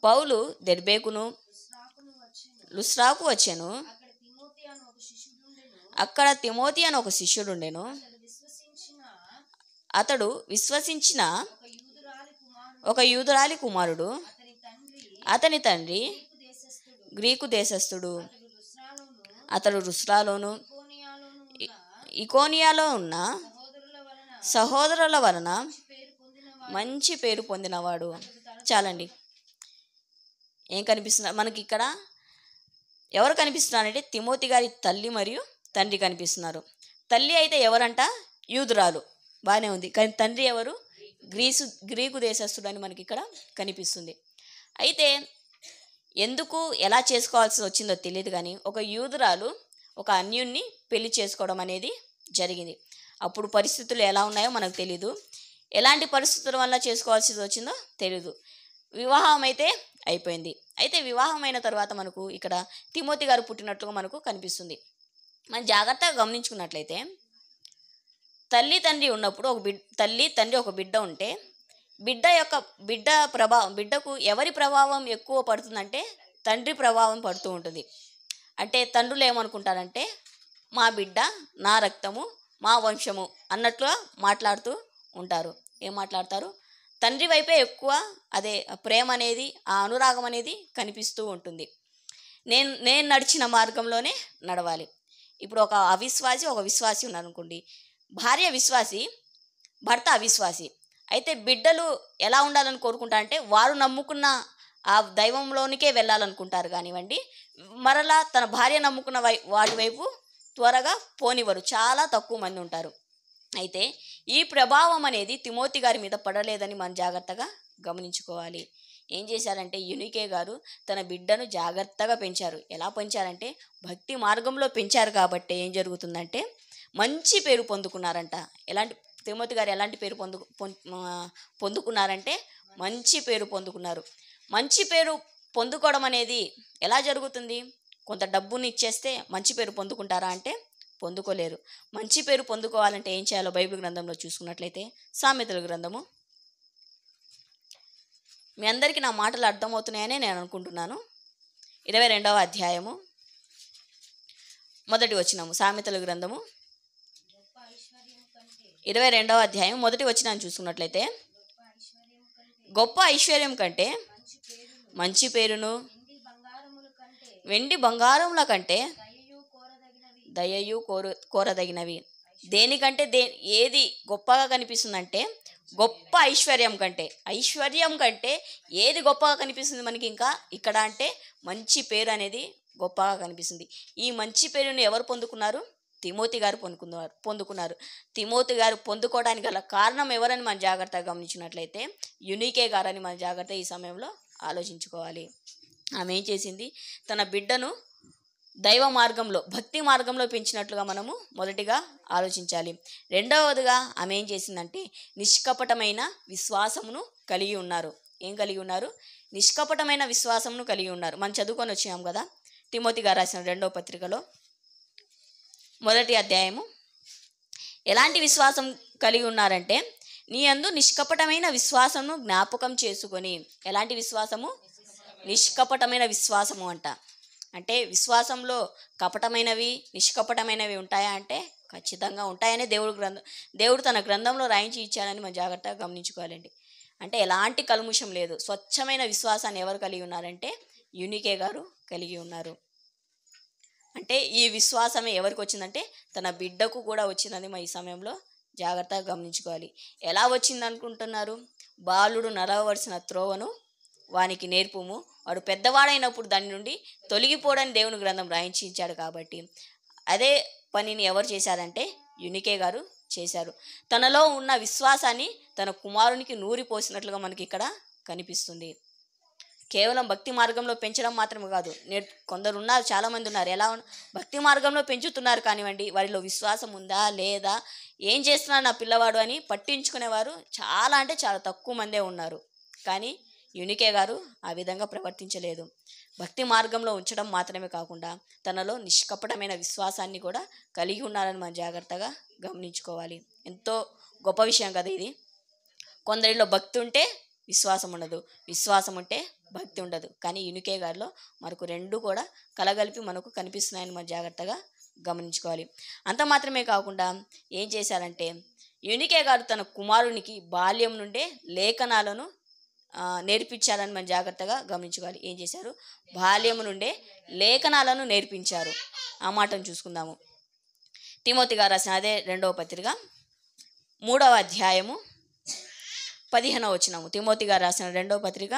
పౌలు దెర్బేకును లుస్త్రాకు వచ్చెను. అక్కడ తిమోతి అని ఒక శిష్యుడుండెను. అతడు విశ్వసించిన ఒక యూదురాలి కుమారుడు. అతని తండ్రి గ్రీకు దేశస్థుడు. అతడు లుస్త్రాలోను ఇకోనియాలో ఉన్న సహోదరుల వలన మంచి పేరు పొందినవాడు. చాలండి. ఏం కనిపిస్తున్నారు మనకి ఇక్కడ? ఎవరు కనిపిస్తున్నారంటే తిమోతి గారి తల్లి మరియు తండ్రి కనిపిస్తున్నారు. తల్లి అయితే ఎవరంట? యూదురాలు. బాగానే ఉంది. కానీ తండ్రి ఎవరు? గ్రీకు దేశస్థుడు అని మనకి ఇక్కడ కనిపిస్తుంది. అయితే ఎందుకు ఎలా చేసుకోవాల్సి వచ్చిందో తెలియదు, కానీ ఒక యూదురాలు ఒక అన్యుణ్ణి పెళ్లి చేసుకోవడం అనేది జరిగింది. అప్పుడు పరిస్థితులు ఎలా ఉన్నాయో మనకు తెలీదు. ఎలాంటి పరిస్థితుల వల్ల చేసుకోవాల్సి వచ్చిందో తెలీదు. వివాహం అయితే అయిపోయింది. అయితే వివాహం అయిన తర్వాత మనకు ఇక్కడ తిమోతి గారు పుట్టినట్లుగా మనకు కనిపిస్తుంది. మనం జాగ్రత్తగా గమనించుకున్నట్లయితే తల్లి తండ్రి ఉన్నప్పుడు తల్లి తండ్రి ఒక బిడ్డ ఉంటే బిడ్డకు ఎవరి ప్రభావం ఎక్కువ పడుతుందంటే తండ్రి ప్రభావం పడుతూ ఉంటుంది. అంటే తండ్రులు ఏమనుకుంటారంటే మా బిడ్డ నా రక్తము మా వంశము అన్నట్లుగా మాట్లాడుతూ ఉంటారు. ఏం మాట్లాడతారు? తండ్రి వైపే ఎక్కువ అదే ప్రేమ అనేది, ఆ అనురాగం అనేది కనిపిస్తూ ఉంటుంది. నేను నడిచిన మార్గంలోనే నడవాలి. ఇప్పుడు ఒక అవిశ్వాసి ఒక విశ్వాసి ఉన్నారు అనుకోండి. భార్య విశ్వాసి, భర్త అవిశ్వాసి. అయితే బిడ్డలు ఎలా ఉండాలని కోరుకుంటారంటే వారు నమ్ముకున్న ఆ దైవంలోనికే వెళ్ళాలనుకుంటారు కానివ్వండి, మరలా తన భార్య నమ్ముకున్న వాటి వైపు త్వరగా పోనివ్వరు. చాలా తక్కువ మంది ఉంటారు. అయితే ఈ ప్రభావం అనేది తిమోతి గారి మీద పడలేదని మనం జాగ్రత్తగా గమనించుకోవాలి. ఏం చేశారంటే యూనికే గారు తన బిడ్డను జాగ్రత్తగా పెంచారు. ఎలా పెంచారంటే భక్తి మార్గంలో పెంచారు. కాబట్టి ఏం జరుగుతుందంటే మంచి పేరు పొందుకున్నారంట. తిమోతి గారు ఎలాంటి పేరు పొందుకున్నారంటే మంచి పేరు పొందుకున్నారు. మంచి పేరు పొందుకోవడం అనేది ఎలా జరుగుతుంది? కొంత డబ్బుని ఇచ్చేస్తే మంచి పేరు పొందుకుంటారా అంటే పొందుకోలేరు. మంచి పేరు పొందుకోవాలంటే ఏం చేయాలో బైబిల్ గ్రంథంలో చూసుకున్నట్లయితే సామెతల గ్రంథము, మీ అందరికీ నా మాటలు అర్థమవుతున్నాయని నేను అనుకుంటున్నాను. 22వ అధ్యాయము 1వ వచనము. సామెతల గ్రంథము 22వ అధ్యాయం 1వ వచనాన్ని చూసుకున్నట్లయితే గొప్ప ఐశ్వర్యం కంటే మంచి పేరును, వెండి బంగారముల కంటే దయయు కోరదగినవి. దేనికంటే ఏది గొప్పగా కనిపిస్తుందంటే గొప్ప ఐశ్వర్యం కంటే ఏది గొప్పగా కనిపిస్తుంది మనకి ఇంకా ఇక్కడ అంటే మంచి పేరు అనేది గొప్పగా కనిపిస్తుంది. ఈ మంచి పేరును ఎవరు పొందుకున్నారు? తిమోతి గారు పొందుకున్నారు. తిమోతి గారు పొందుకోవడానికి గల కారణం ఎవరని మనం జాగ్రత్తగా గమనించినట్లయితే యూనికే గారని మనం జాగ్రత్త ఈ సమయంలో ఆలోచించుకోవాలి. ఆమె ఏం చేసింది? తన బిడ్డను దైవ మార్గంలో భక్తి మార్గంలో పెంచినట్లుగా మనము మొదటిగా ఆలోచించాలి. రెండవదిగా ఆమె ఏం చేసిందంటే నిష్కపటమైన విశ్వాసమును కలిగి ఉన్నారు. ఏం కలిగి ఉన్నారు? నిష్కపటమైన విశ్వాసమును కలిగి ఉన్నారు. మనం చదువుకొని వచ్చాము కదా తిమోతి గారు రాసిన 2వ పత్రికలో 1వ అధ్యాయము. ఎలాంటి విశ్వాసం కలిగి ఉన్నారంటే నీ యందు నిష్కపటమైన విశ్వాసమును జ్ఞాపకం చేసుకొని. ఎలాంటి విశ్వాసము? నిష్కపటమైన విశ్వాసము అంట. అంటే విశ్వాసంలో కపటమైనవి నిష్కపటమైనవి ఉంటాయా అంటే ఖచ్చితంగా ఉంటాయని దేవుడు తన గ్రంథంలో రాయించి ఇచ్చాడని మనం జాగ్రత్తగా గమనించుకోవాలండి. అంటే ఎలాంటి కల్ముషం లేదు. స్వచ్ఛమైన విశ్వాసాన్ని ఎవరు కలిగి ఉన్నారంటే యూనికే గారు కలిగి ఉన్నారు. అంటే ఈ విశ్వాసమే ఎవరికి వచ్చిందంటే తన బిడ్డకు కూడా వచ్చిందని మనం ఈ సమయంలో జాగ్రత్తగా గమనించుకోవాలి. ఎలా వచ్చింది అనుకుంటున్నారు? బాలుడు నడవవలసిన త్రోవను వానికి నేర్పుము, వాడు పెద్దవాడైనప్పుడు దాని నుండి తొలగిపోవడానికి దేవుని గ్రంథం రాయించి ఇచ్చాడు. కాబట్టి అదే పనిని ఎవరు చేశారంటే యూనికే గారు చేశారు. తనలో ఉన్న విశ్వాసాన్ని తన కుమారునికి నూరిపోసినట్లుగా మనకి ఇక్కడ కనిపిస్తుంది. కేవలం భక్తి మార్గంలో పెంచడం మాత్రమే కాదు, కొందరు ఉన్నారు, చాలామంది ఉన్నారు, ఎలా భక్తి మార్గంలో పెంచుతున్నారు కానివ్వండి, వారిలో విశ్వాసం ఉందా లేదా, ఏం చేస్తున్నారు నా పిల్లవాడు అని పట్టించుకునేవారు చాలా అంటే చాలా తక్కువ మందే ఉన్నారు. కానీ యూనికే గారు ఆ విధంగా ప్రవర్తించలేదు. భక్తి మార్గంలో ఉంచడం మాత్రమే కాకుండా తనలో నిష్కపటమైన విశ్వాసాన్ని కూడా కలిగి ఉన్నారని మనం జాగ్రత్తగా గమనించుకోవాలి. ఎంతో గొప్ప విషయం కదా ఇది. కొందరిలో భక్తి ఉంటే విశ్వాసం ఉండదు, విశ్వాసం ఉంటే భక్తి ఉండదు. కానీ యూనికే గారిలో మనకు రెండు కూడా కలగలిపి మనకు కనిపిస్తున్నాయని మనం జాగ్రత్తగా గమనించుకోవాలి. అంత మాత్రమే కాకుండా ఏం చేశారంటే యూనికే గారు తన కుమారునికి బాల్యం నుండే లేఖనాలను నేర్పించాలని మనం జాగ్రత్తగా గమనించుకోవాలి. ఏం చేశారు? బాల్యం నుండే లేఖనాలను నేర్పించారు. ఆ మాటను చూసుకుందాము. తిమోతి గారు రాసిన అదే 2వ పత్రిక 3వ అధ్యాయము 15వ వచనము. తిమోతి గారు రాసిన 2వ పత్రిక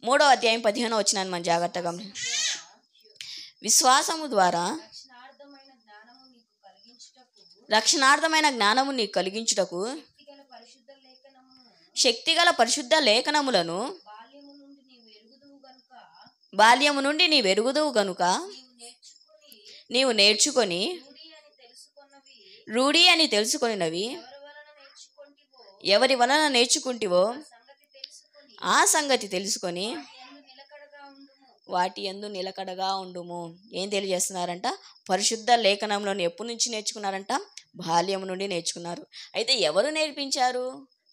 3వ అధ్యాయం 15వ వచనాన్ని మనం జాగ్రత్తగా విశ్వాసము ద్వారా రక్షణార్థమైన జ్ఞానము నీకు కలిగించుటకు శక్తిగల పరిశుద్ధ లేఖనములను బాల్యము నుండి నీవు ఎరుగుదువు గనుక నీవు నేర్చుకొని రూఢి అని తెలుసుకొనినవి ఎవరి వలన నేర్చుకుంటివో ఆ సంగతి తెలుసుకొని వాటి యందు నిలకడగా ఉండుము. ఏం తెలియజేస్తున్నారంట? పరిశుద్ధ లేఖనంలోని ఎప్పటి నుంచి నేర్చుకున్నారంట? బాల్యం నుండి నేర్చుకున్నారు. అయితే ఎవరు నేర్పించారు?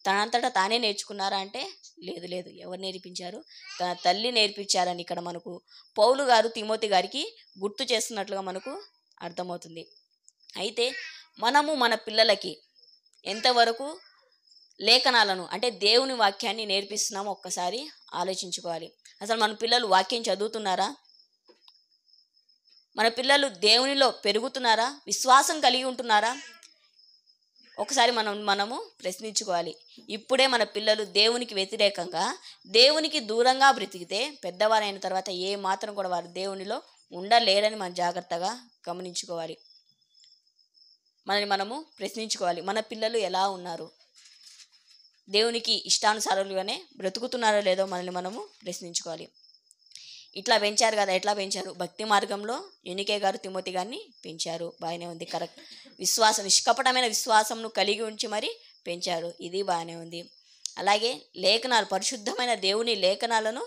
తనంతటా తానే నేర్చుకున్నారా అంటే లేదు లేదు. ఎవరు నేర్పించారు? తన తల్లి నేర్పించారని ఇక్కడ మనకు పౌలు గారు తిమోతి గారికి గుర్తు చేస్తున్నట్లుగా మనకు అర్థమవుతుంది. అయితే మనము మన పిల్లలకి ఎంతవరకు లేఖనాలను అంటే దేవుని వాక్యాన్ని నేర్పిస్తున్నామో ఒక్కసారి ఆలోచించుకోవాలి. అసలు మన పిల్లలు వాక్యం చదువుతున్నారా? మన పిల్లలు దేవునిలో పెరుగుతున్నారా? విశ్వాసం కలిగి ఉంటున్నారా? ఒకసారి మనము ప్రశ్నించుకోవాలి. ఇప్పుడే మన పిల్లలు దేవునికి వ్యతిరేకంగా దేవునికి దూరంగా బ్రతికితే పెద్దవారైన తర్వాత ఏ మాత్రం కూడా వారు దేవునిలో ఉండలేరని మనం జాగ్రత్తగా గమనించుకోవాలి. మనని మనము ప్రశ్నించుకోవాలి. మన పిల్లలు ఎలా ఉన్నారు? దేవునికి ఇష్టానుసారులుగానే బ్రతుకుతున్నారో లేదో మనల్ని మనము ప్రశ్నించుకోవాలి. ఇట్లా పెంచారు కదా, ఎట్లా పెంచారు? భక్తి మార్గంలో యూనికే గారు తిమోతి గారిని పెంచారు. బాగానే ఉంది, కరెక్ట్. నిష్కపటమైన విశ్వాసంను కలిగి ఉంచి మరి పెంచారు. ఇది బాగానే ఉంది. అలాగే లేఖనాలు, పరిశుద్ధమైన దేవుని లేఖనాలను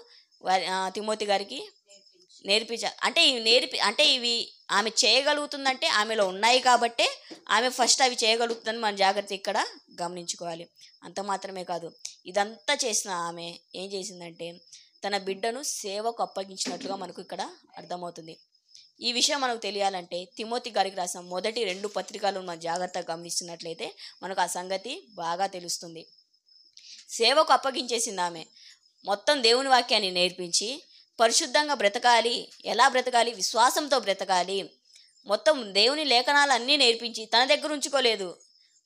తిమోతి గారికి నేర్పించారు. అంటే ఇవి ఆమె చేయగలుగుతుందంటే ఆమెలో ఉన్నాయి కాబట్టే ఆమె ఫస్ట్ అవి చేయగలుగుతుందని మనం జాగ్రత్త ఇక్కడ గమనించుకోవాలి. అంత మాత్రమే కాదు, ఇదంతా చేసిన ఆమె ఏం చేసిందంటే తన బిడ్డను సేవకు అప్పగించినట్లుగా మనకు ఇక్కడ అర్థమవుతుంది. ఈ విషయం మనకు తెలియాలంటే తిమోతి గారికి రాసిన మొదటి 2 పత్రికలను మనం జాగ్రత్తగా గమనిస్తున్నట్లయితే మనకు ఆ సంగతి బాగా తెలుస్తుంది. సేవకు అప్పగించేసింది ఆమె. మొత్తం దేవుని వాక్యాన్ని నేర్పించి పరిశుద్ధంగా బ్రతకాలి. ఎలా బ్రతకాలి? విశ్వాసంతో బ్రతకాలి. మొత్తం దేవుని లేఖనాలు అన్నీ నేర్పించి తన దగ్గర ఉంచుకోలేదు.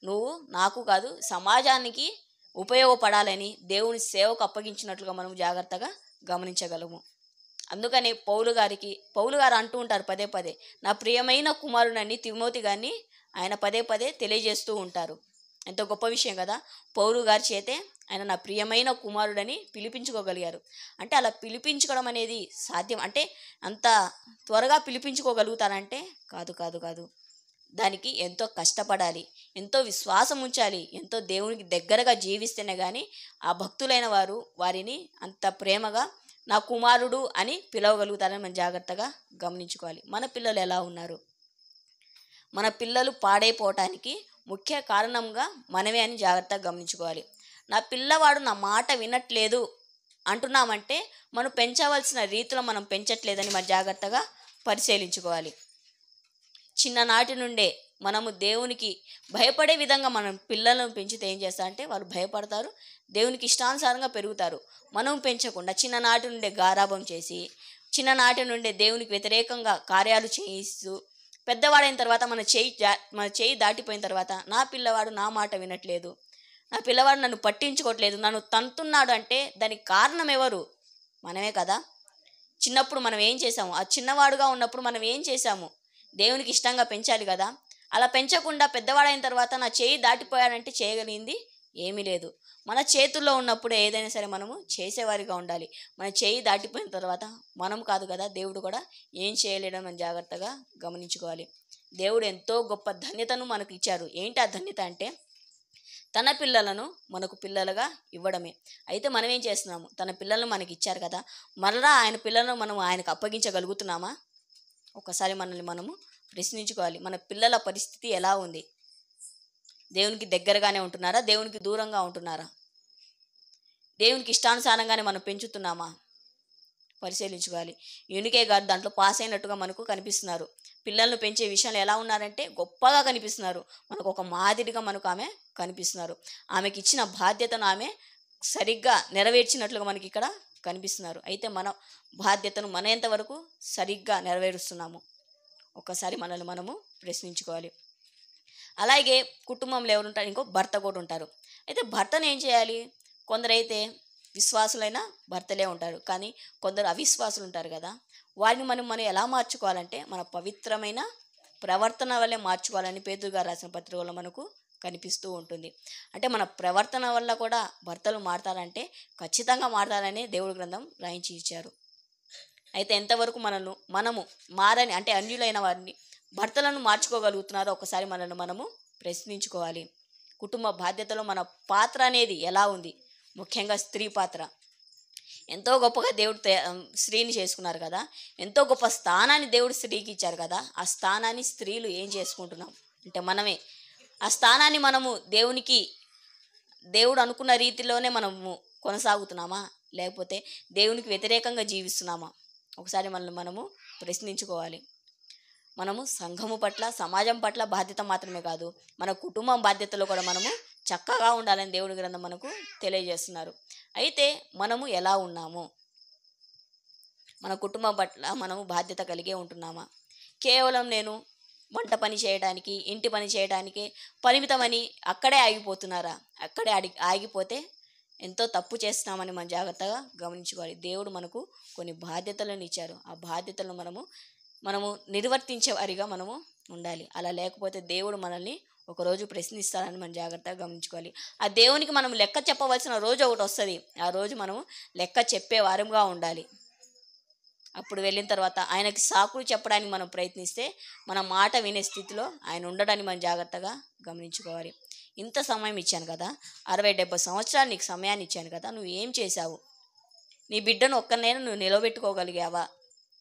నువ్వు నాకు కాదు సమాజానికి ఉపయోగపడాలని దేవుని సేవకు అప్పగించినట్లుగా మనం జాగ్రత్తగా గమనించగలము. అందుకనే పౌలు గారు అంటూ ఉంటారు పదే పదే, నా ప్రియమైన కుమారుడని తిమోతి గారిని ఆయన పదే పదే తెలియజేస్తూ ఉంటారు. ఎంతో గొప్ప విషయం కదా. పౌలు గారి చేతే ఆయన నా ప్రియమైన కుమారుడని పిలిపించుకోగలిగారు. అంటే అలా పిలిపించుకోవడం అనేది సాధ్యం అంటే అంత త్వరగా పిలిపించుకోగలుగుతారంటే కాదు కాదు కాదు. దానికి ఎంతో కష్టపడాలి, ఎంతో విశ్వాసం ఉంచాలి, ఎంతో దేవునికి దగ్గరగా జీవిస్తేనే కానీ ఆ భక్తులైన వారు వారిని అంత ప్రేమగా నా కుమారుడు అని పిలవగలుగుతారని మనం జాగ్రత్తగా గమనించుకోవాలి. మన పిల్లలు ఎలా ఉన్నారు? మన పిల్లలు పాడైపోవటానికి ముఖ్య కారణంగా మనమే అని జాగ్రత్తగా గమనించుకోవాలి. నా పిల్లవాడు నా మాట వినట్లేదు అంటున్నామంటే మనం పెంచవలసిన రీతిలో మనం పెంచట్లేదని మనం జాగ్రత్తగా పరిశీలించుకోవాలి. చిన్ననాటి నుండే మనము దేవునికి భయపడే విధంగా మనం పిల్లలను పెంచితే ఏం చేస్తారంటే వాళ్ళు భయపడతారు, దేవునికి ఇష్టానుసారంగా పెరుగుతారు. మనం పెంచకుండా చిన్ననాటి నుండే గారాబం చేసి చిన్ననాటి నుండే దేవునికి వ్యతిరేకంగా కార్యాలు చేయిస్తూ పెద్దవాడైన తర్వాత మన చేయి దాటిపోయిన తర్వాత నా పిల్లవాడు నా మాట వినట్లేదు, నా పిల్లవాడు నన్ను పట్టించుకోవట్లేదు, నన్ను తంతున్నాడు అంటే దానికి కారణం ఎవరు? మనమే కదా. చిన్నప్పుడు మనం ఏం చేసాము? ఆ చిన్నవాడుగా ఉన్నప్పుడు మనం ఏం చేసాము? దేవునికి ఇష్టంగా పెంచాలి కదా. అలా పెంచకుండా పెద్దవాడైన తర్వాత నా చేయి దాటిపోయాడంటే చేయగలిగింది ఏమీ లేదు. మన చేతుల్లో ఉన్నప్పుడు ఏదైనా సరే మనము చేసేవారిగా ఉండాలి. మన చేయి దాటిపోయిన తర్వాత మనం కాదు కదా, దేవుడు కూడా ఏం చేయలేడం మనం జాగ్రత్తగా గమనించుకోవాలి. దేవుడు ఎంతో గొప్ప ధన్యతను మనకు ఇచ్చారు. ఏంటి ఆ ధన్యత అంటే తన పిల్లలను మనకు పిల్లలుగా ఇవ్వడమే. అయితే మనం ఏం చేస్తున్నాము? తన పిల్లలను మనకి ఇచ్చారు కదా, మరలా ఆయన పిల్లలను మనం ఆయనకు అప్పగించగలుగుతున్నామా? ఒకసారి మనల్ని మనము ప్రశ్నించుకోవాలి. మన పిల్లల పరిస్థితి ఎలా ఉంది? దేవునికి దగ్గరగానే ఉంటున్నారా? దేవునికి దూరంగా ఉంటున్నారా? దేవునికి ఇష్టానుసారంగానే మనం పెంచుతున్నామా? పరిశీలించుకోవాలి. యూనికే గారు దాంట్లో పాస్ అయినట్టుగా మనకు కనిపిస్తున్నారు. పిల్లలను పెంచే విషయంలో ఎలా ఉన్నారంటే గొప్పగా కనిపిస్తున్నారు. మనకు ఒక మాదిరిగా మనకు ఆమె కనిపిస్తున్నారు. ఆమెకి ఇచ్చిన బాధ్యతను ఆమె సరిగ్గా నెరవేర్చినట్లుగా మనకి ఇక్కడ కనిపిస్తున్నారు. అయితే మన బాధ్యతను మన ఎంతవరకు సరిగ్గా నెరవేరుస్తున్నాము ఒక్కసారి మనల్ని మనము ప్రశ్నించుకోవాలి. అలాగే కుటుంబంలో ఎవరు ఉంటారు? ఇంకో భర్త కూడా ఉంటారు. అయితే భర్తను ఏం చేయాలి? కొందరైతే విశ్వాసులైన భర్తలే ఉంటారు, కానీ కొందరు అవిశ్వాసులు ఉంటారు కదా. వారిని మనం ఎలా మార్చుకోవాలంటే మన పవిత్రమైన ప్రవర్తన వల్లే మార్చుకోవాలని పేతురు గారు రాసిన పత్రికలో మనకు కనిపిస్తూ ఉంటుంది. అంటే మన ప్రవర్తన వల్ల కూడా భర్తలు మారతారంటే ఖచ్చితంగా మారతారని దేవుడి గ్రంథం రాయించి ఇచ్చారు. అయితే ఎంతవరకు మనము మారని అంటే అన్యులైన వారిని భర్తలను మార్చుకోగలుగుతున్నారో ఒకసారి మనల్ని మనము ప్రశ్నించుకోవాలి. కుటుంబ బాధ్యతలో మన పాత్ర అనేది ఎలా ఉంది? ముఖ్యంగా స్త్రీ పాత్ర. ఎంతో గొప్పగా దేవుడు స్త్రీని చేసుకున్నారు కదా, ఎంతో గొప్ప స్థానాన్ని దేవుడు స్త్రీకి ఇచ్చారు కదా. ఆ స్థానాన్ని స్త్రీలు ఏం చేసుకుంటున్నాం అంటే మనమే ఆ స్థానాన్ని మనము దేవుడు అనుకున్న రీతిలోనే మనము కొనసాగుతున్నామా, లేకపోతే దేవునికి వ్యతిరేకంగా జీవిస్తున్నామా? ఒకసారి మనము ప్రశ్నించుకోవాలి. మనము సంఘము పట్ల, సమాజం పట్ల బాధ్యత మాత్రమే కాదు, మన కుటుంబం బాధ్యతలో కూడా మనము చక్కగా ఉండాలని దేవుడి గ్రంథం మనకు తెలియజేస్తున్నారు. అయితే మనము ఎలా ఉన్నాము? మన కుటుంబం పట్ల మనము బాధ్యత కలిగే ఉంటున్నామా? కేవలం నేను వంట పని చేయడానికి, ఇంటి పని చేయడానికి పరిమితమని అక్కడే ఆగిపోతున్నారా? అక్కడే ఆగిపోతే ఎంతో తప్పు చేస్తున్నామని మనం జాగ్రత్తగా గమనించుకోవాలి. దేవుడు మనకు కొన్ని బాధ్యతలను ఇచ్చారు. ఆ బాధ్యతలను మనము నిర్వర్తించే వారిగా మనము ఉండాలి. అలా లేకపోతే దేవుడు మనల్ని ఒకరోజు ప్రశ్నిస్తారని మనం జాగ్రత్తగా గమనించుకోవాలి. ఆ దేవునికి మనం లెక్క చెప్పవలసిన రోజు ఒకటి వస్తుంది. ఆ రోజు మనము లెక్క చెప్పే వారంగా ఉండాలి. అప్పుడు వెళ్ళిన తర్వాత ఆయనకి సాకులు చెప్పడానికి మనం ప్రయత్నిస్తే మన మాట వినే స్థితిలో ఆయన ఉండడాన్ని మనం జాగ్రత్తగా గమనించుకోవాలి. ఇంత సమయం ఇచ్చాను కదా, 60-70 సంవత్సరాలు నీకు సమయాన్ని ఇచ్చాను కదా, నువ్వు ఏం చేశావు? నీ బిడ్డను ఒక్కరినైనా నువ్వు నిలబెట్టుకోగలిగావా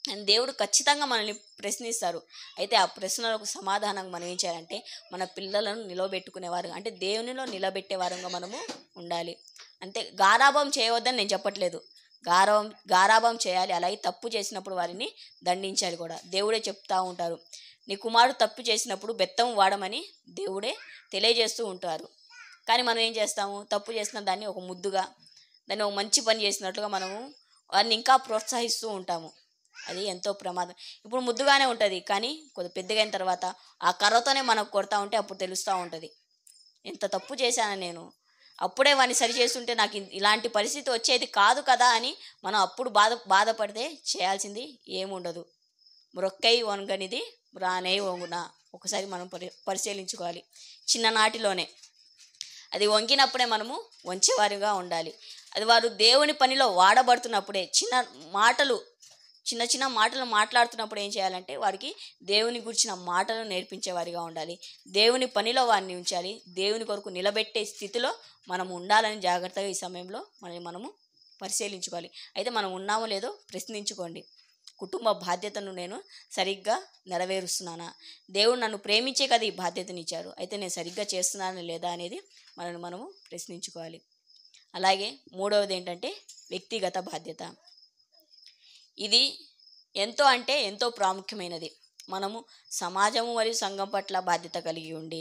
అని దేవుడు ఖచ్చితంగా మనల్ని ప్రశ్నిస్తారు. అయితే ఆ ప్రశ్నలకు సమాధానం మనం ఏం చేయాలంటే మన పిల్లలను నిలబెట్టుకునేవారు అంటే దేవునిలో నిలబెట్టేవారంగా మనము ఉండాలి. అంటే గారాబం చేయవద్దని నేను చెప్పట్లేదు, గారాబం చేయాలి. అలాగే తప్పు చేసినప్పుడు వారిని దండించాలి కూడా. దేవుడే చెప్తూ ఉంటారు, నీ కుమారుడు తప్పు చేసినప్పుడు బెత్తం వాడమని దేవుడే తెలియజేస్తూ ఉంటారు. కానీ మనం ఏం చేస్తాము? తప్పు చేసిన దాన్ని ఒక ముద్దుగా, దాన్ని ఒక మంచి పని చేసినట్లుగా మనము వారిని ఇంకా ప్రోత్సహిస్తూ ఉంటాము. అది ఎంతో ప్రమాదం. ఇప్పుడు ముద్దుగానే ఉంటుంది, కానీ కొద్ది పెద్దగైన తర్వాత ఆ కర్రతోనే మనకు కొడతా ఉంటే అప్పుడు తెలుస్తూ ఉంటుంది ఎంత తప్పు చేశాను నేను, అప్పుడే వాడిని సరి చేస్తుంటే నాకు ఇలాంటి పరిస్థితి వచ్చేది కాదు కదా అని మనం అప్పుడు బాధపడితే చేయాల్సింది ఏముండదు. మ్రొక్కై వంగనిది రానే వంగునా. ఒకసారి మనం పరిశీలించుకోవాలి. చిన్ననాటిలోనే అది వంగినప్పుడే మనము వంచేవారిగా ఉండాలి. అది వారు దేవుని పనిలో వాడబడుతున్నప్పుడే చిన్న చిన్న మాటలు మాట్లాడుతున్నప్పుడు ఏం చేయాలంటే వారికి దేవుని గురించిన మాటలు నేర్పించేవారిగా ఉండాలి. దేవుని పనిలో వారిని ఉంచాలి. దేవుని కొరకు నిలబెట్టే స్థితిలో మనం ఉండాలని జాగ్రత్తగా ఈ సమయంలో మనము పరిశీలించుకోవాలి. అయితే మనం ఉన్నామో లేదో ప్రశ్నించుకోండి. కుటుంబ బాధ్యతను నేను సరిగ్గా నెరవేరుస్తున్నానా? దేవుడు నన్ను ప్రేమించే కదా ఈ బాధ్యతను ఇచ్చారు, అయితే నేను సరిగ్గా చేస్తున్నానా లేదా అనేది మనము ప్రశ్నించుకోవాలి. అలాగే మూడవది ఏంటంటే వ్యక్తిగత బాధ్యత. ఇది ఎంతో ప్రాముఖ్యమైనది. మనము సమాజము మరియు సంఘం పట్ల బాధ్యత కలిగి ఉండి,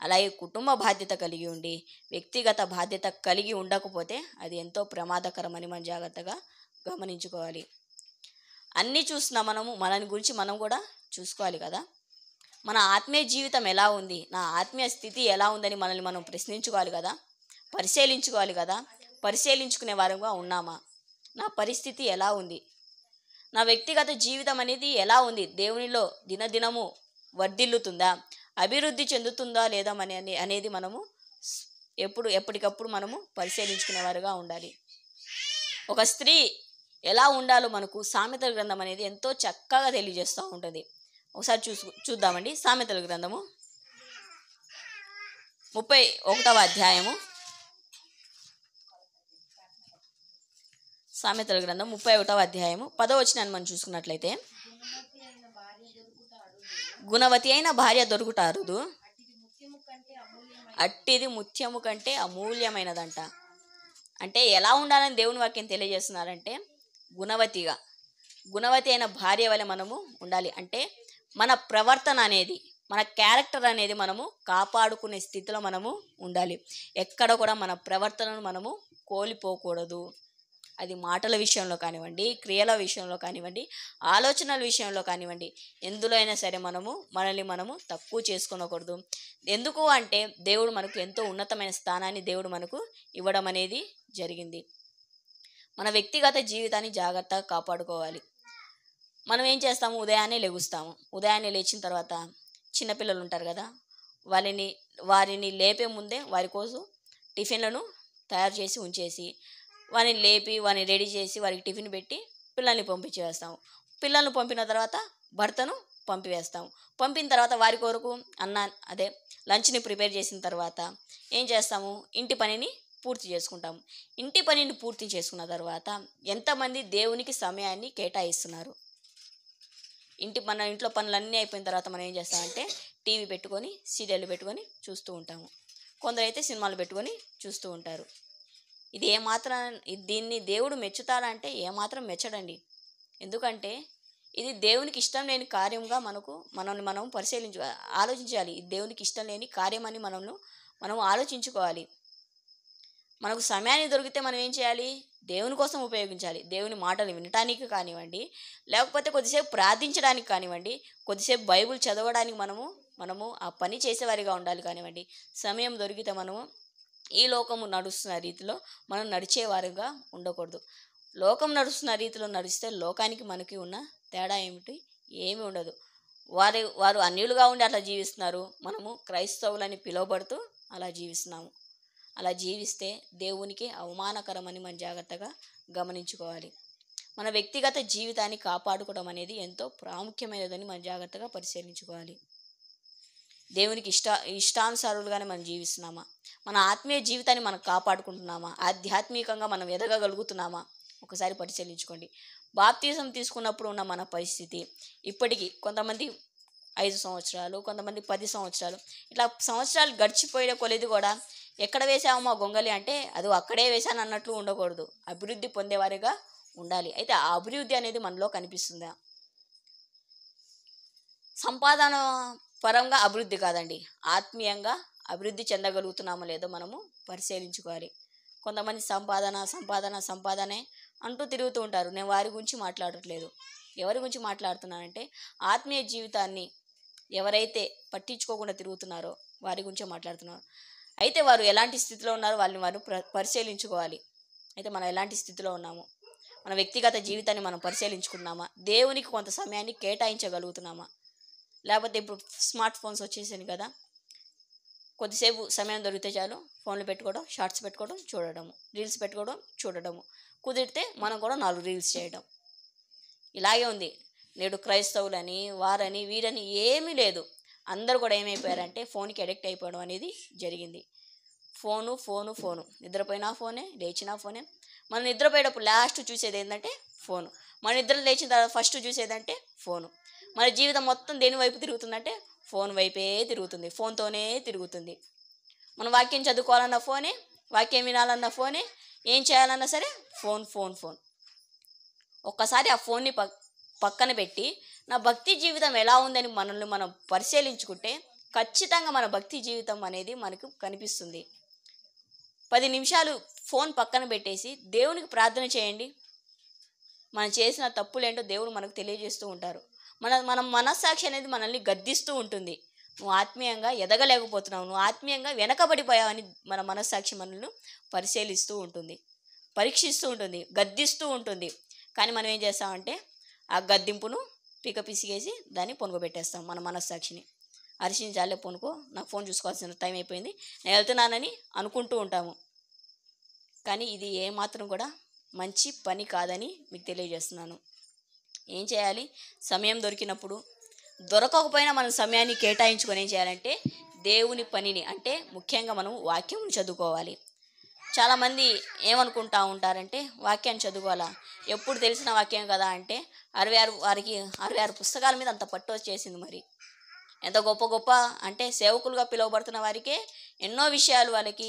అలాగే కుటుంబ బాధ్యత కలిగి ఉండి, వ్యక్తిగత బాధ్యత కలిగి ఉండకపోతే అది ఎంతో ప్రమాదకరమని మనం జాగ్రత్తగా గమనించుకోవాలి. అన్నీ చూస్తున్నా మనని గురించి మనం కూడా చూసుకోవాలి కదా. మన ఆత్మీయ జీవితం ఎలా ఉంది, నా ఆత్మీయ స్థితి ఎలా ఉందని మనల్ని మనం ప్రశ్నించుకోవాలి కదా, పరిశీలించుకోవాలి కదా. పరిశీలించుకునే వారంగా ఉన్నామా? నా పరిస్థితి ఎలా ఉంది? నా వ్యక్తిగత జీవితం అనేది ఎలా ఉంది? దేవునిలో దినదినము వర్ధిల్లుతుందా, అభివృద్ధి చెందుతుందా లేదా అనేది మనము ఎప్పటికప్పుడు మనము పరిశీలించుకునేవారుగా ఉండాలి. ఒక స్త్రీ ఎలా ఉండాలో మనకు సామెతల గ్రంథం అనేది ఎంతో చక్కగా తెలియజేస్తూ ఉంటుంది. ఒకసారి చూద్దామండి. సామెతల గ్రంథము 31వ అధ్యాయము. సామెతల గ్రంథం 31వ అధ్యాయము 10వ వచనాన్ని మనం చూసుకున్నట్లయితే, గుణవతి అయిన భార్య దొరుకుట అరుదు, అట్టిది ముత్యము కంటే అమూల్యమైనదంట. అంటే ఎలా ఉండాలని దేవుని వాక్యం తెలియజేస్తున్నారంటే గుణవతిగా, గుణవతి అయిన భార్య వలె మనము ఉండాలి. అంటే మన ప్రవర్తన అనేది, మన క్యారెక్టర్ అనేది మనము కాపాడుకునే స్థితిలో మనము ఉండాలి. ఎక్కడ కూడా మన ప్రవర్తనను మనము కోల్పోకూడదు. అది మాటల విషయంలో కానివ్వండి, క్రియల విషయంలో కానివ్వండి, ఆలోచనల విషయంలో కానివ్వండి, ఎందులో అయినా సరే మనల్ని మనము తక్కువ చేసుకోకూడదు. ఎందుకు అంటే దేవుడు మనకు ఎంతో ఉన్నతమైన స్థానాన్ని దేవుడు మనకు ఇవ్వడం అనేది జరిగింది. మన వ్యక్తిగత జీవితాన్ని జాగ్రత్తగా కాపాడుకోవాలి. మనం ఏం చేస్తాము, ఉదయాన్నే లేచిన తర్వాత చిన్నపిల్లలు ఉంటారు కదా, వారిని లేపే ముందే వారి కోసం టిఫిన్లను తయారు చేసి ఉంచేసి, వారిని లేపి వారిని రెడీ చేసి వారికి టిఫిన్ పెట్టి పిల్లల్ని పంపించేస్తాము. పిల్లల్ని పంపిన తర్వాత భర్తను పంపివేస్తాము. పంపిన తర్వాత వారి కొరకు లంచ్ని ప్రిపేర్ చేసిన తర్వాత ఏం చేస్తాము, ఇంటి పనిని పూర్తి చేసుకుంటాము. ఇంటి పనిని పూర్తి చేసుకున్న తర్వాత ఎంతమంది దేవునికి సమయాన్ని కేటాయిస్తున్నారు? మన ఇంట్లో పనులన్నీ అయిపోయిన తర్వాత మనం ఏం చేస్తామంటే టీవీ పెట్టుకొని సీరియల్ పెట్టుకొని చూస్తూ ఉంటాము. కొందరైతే సినిమాలు పెట్టుకొని చూస్తూ ఉంటారు. దీన్ని దేవుడు మెచ్చుతాడంటే ఏమాత్రం మెచ్చడండి. ఎందుకంటే ఇది దేవునికి ఇష్టం లేని కార్యంగా మనల్ని మనం ఆలోచించాలి. ఇది దేవునికి ఇష్టం లేని కార్యం అని మనం ఆలోచించుకోవాలి. మనకు సమయాన్ని దొరికితే మనం ఏం చేయాలి, దేవుని కోసం ఉపయోగించాలి. దేవుని మాటలు వినటానికి కానివ్వండి, లేకపోతే కొద్దిసేపు ప్రార్థించడానికి కానివ్వండి, కొద్దిసేపు బైబిల్ చదవడానికి మనము ఆ పని చేసేవారిగా ఉండాలి కానివ్వండి. సమయం దొరికితే మనము ఈ లోకము నడుస్తున్న రీతిలో మనం నడిచేవారుగా ఉండకూడదు. లోకం నడుస్తున్న రీతిలో నడిస్తే లోకానికి మనకి ఉన్న తేడా ఏమిటి? ఏమీ ఉండదు. వారు అన్యులుగా ఉండి అట్లా జీవిస్తున్నారు, మనము క్రైస్తవులని పిలువబడుతూ అలా జీవిస్తున్నాము. అలా జీవిస్తే దేవునికి అవమానకరమని మనం జాగ్రత్తగా గమనించుకోవాలి. మన వ్యక్తిగత జీవితాన్ని కాపాడుకోవడం అనేది ఎంతో ప్రాముఖ్యమైనదని మనం జాగ్రత్తగా పరిశీలించుకోవాలి. దేవునికి ఇష్టానుసారులుగానే మనం జీవిస్తున్నామా? మన ఆత్మీయ జీవితాన్ని మనం కాపాడుకుంటున్నామా? ఆధ్యాత్మికంగా మనం ఎదగగలుగుతున్నామా? ఒకసారి పరిశీలించుకోండి. బాప్తిజం తీసుకున్నప్పుడు ఉన్న మన పరిస్థితి ఇప్పటికీ కొంతమంది 5 సంవత్సరాలు, కొంతమంది 10 సంవత్సరాలు, ఇట్లా సంవత్సరాలు గడిచిపోయే కొలది కూడా ఎక్కడ వేసామో గొంగలి అంటే అది అక్కడే వేసాను అన్నట్లు ఉండకూడదు. అభివృద్ధి పొందేవారిగా ఉండాలి. అయితే ఆ అభివృద్ధి అనేది మనలో కనిపిస్తుందా? సంపాదన పరంగా అభివృద్ధి కాదండి, ఆత్మీయంగా అభివృద్ధి చెందగలుగుతున్నామో లేదో మనము పరిశీలించుకోవాలి. కొంతమంది సంపాదనే అంటూ తిరుగుతూ ఉంటారు. నేను వారి గురించి మాట్లాడట్లేదు. ఎవరి గురించి మాట్లాడుతున్నానంటే ఆత్మీయ జీవితాన్ని ఎవరైతే పట్టించుకోకుండా తిరుగుతున్నారో వారి గురించే మాట్లాడుతున్నారు. అయితే వారు ఎలాంటి స్థితిలో ఉన్నారో వారు పరిశీలించుకోవాలి. అయితే మనం ఎలాంటి స్థితిలో ఉన్నాము, మన వ్యక్తిగత జీవితాన్ని మనం పరిశీలించుకున్నామా? దేవునికి కొంత సమయాన్ని కేటాయించగలుగుతున్నామా? లేకపోతే ఇప్పుడు స్మార్ట్ ఫోన్స్ వచ్చేసాయి కదా, కొద్దిసేపు సమయం దొరికితే చాలు ఫోన్లు పెట్టుకోవడం, షార్ట్స్ పెట్టుకోవడం, చూడడము, రీల్స్ పెట్టుకోవడం, చూడడము, కుదిరితే మనం కూడా 4 రీల్స్ చేయడం. ఇలాగే ఉంది. నేడు క్రైస్తవులని వారని వీరని ఏమీ లేదు. అందరూ కూడా ఏమైపోయారంటే ఫోన్కి అడిక్ట్ అయిపోవడం అనేది జరిగింది. ఫోను నిద్రపోయినా ఫోనే, లేచినా ఫోనే. మనం నిద్రపోయేటప్పుడు లాస్ట్ చూసేది ఏంటంటే ఫోను. మన నిద్ర లేచిన తర్వాత ఫస్ట్ చూసేదంటే ఫోను. మన జీవితం మొత్తం దేని వైపు తిరుగుతుందంటే ఫోన్ వైపే తిరుగుతుంది, ఫోన్తోనే తిరుగుతుంది. మనం వాక్యం చదువుకోవాలన్న ఫోనే, వాక్యం వినాలన్న ఫోనే, ఏం చేయాలన్నా సరే ఫోన్. ఒక్కసారి ఆ ఫోన్ని పక్కన పెట్టి నా భక్తి జీవితం ఎలా ఉందని మనల్ని మనం పరిశీలించుకుంటే ఖచ్చితంగా మన భక్తి జీవితం అనేది మనకు కనిపిస్తుంది. 10 నిమిషాలు ఫోన్ పక్కన పెట్టేసి దేవునికి ప్రార్థన చేయండి. మనం చేసిన తప్పులేంటో దేవుడు మనకు తెలియజేస్తూ ఉంటారు. మన మనస్సాక్షి అనేది మనల్ని గద్దిస్తూ ఉంటుంది. నువ్వు ఆత్మీయంగా ఎదగలేకపోతున్నావు, నువ్వు ఆత్మీయంగా వెనకబడిపోయావని మన మనస్సాక్షి మనల్ని పరిశీలిస్తూ ఉంటుంది, పరీక్షిస్తూ ఉంటుంది, గద్దిస్తూ ఉంటుంది. కానీ మనం ఏం చేస్తామంటే ఆ గద్దింపును పిసిగేసి దాన్ని పొనుగబెట్టేస్తాం. మన మనస్సాక్షిని అరిచించాలే పొనుకో, నాకు ఫోన్ చూసుకోవాల్సిన టైం అయిపోయింది, నేను వెళ్తున్నానని అనుకుంటూ ఉంటాము. కానీ ఇది ఏమాత్రం కూడా మంచి పని కాదని మీకు తెలియజేస్తున్నాను. ఏం చేయాలి? సమయం దొరకకపోయినా మనం సమయాన్ని కేటాయించుకొని ఏం చేయాలంటే దేవుని పనిని, అంటే ముఖ్యంగా మనం వాక్యం చదువుకోవాలి. చాలామంది ఏమనుకుంటా ఉంటారంటే వాక్యాన్ని చదువుకోవాలా, ఎప్పుడు తెలిసిన వాక్యం కదా అంటే 66 పుస్తకాల మీద అంత పట్టు వచ్చేసింది. మరి ఎంత గొప్ప అంటే సేవకులుగా పిలువబడుతున్న వారికే ఎన్నో విషయాలు వాళ్ళకి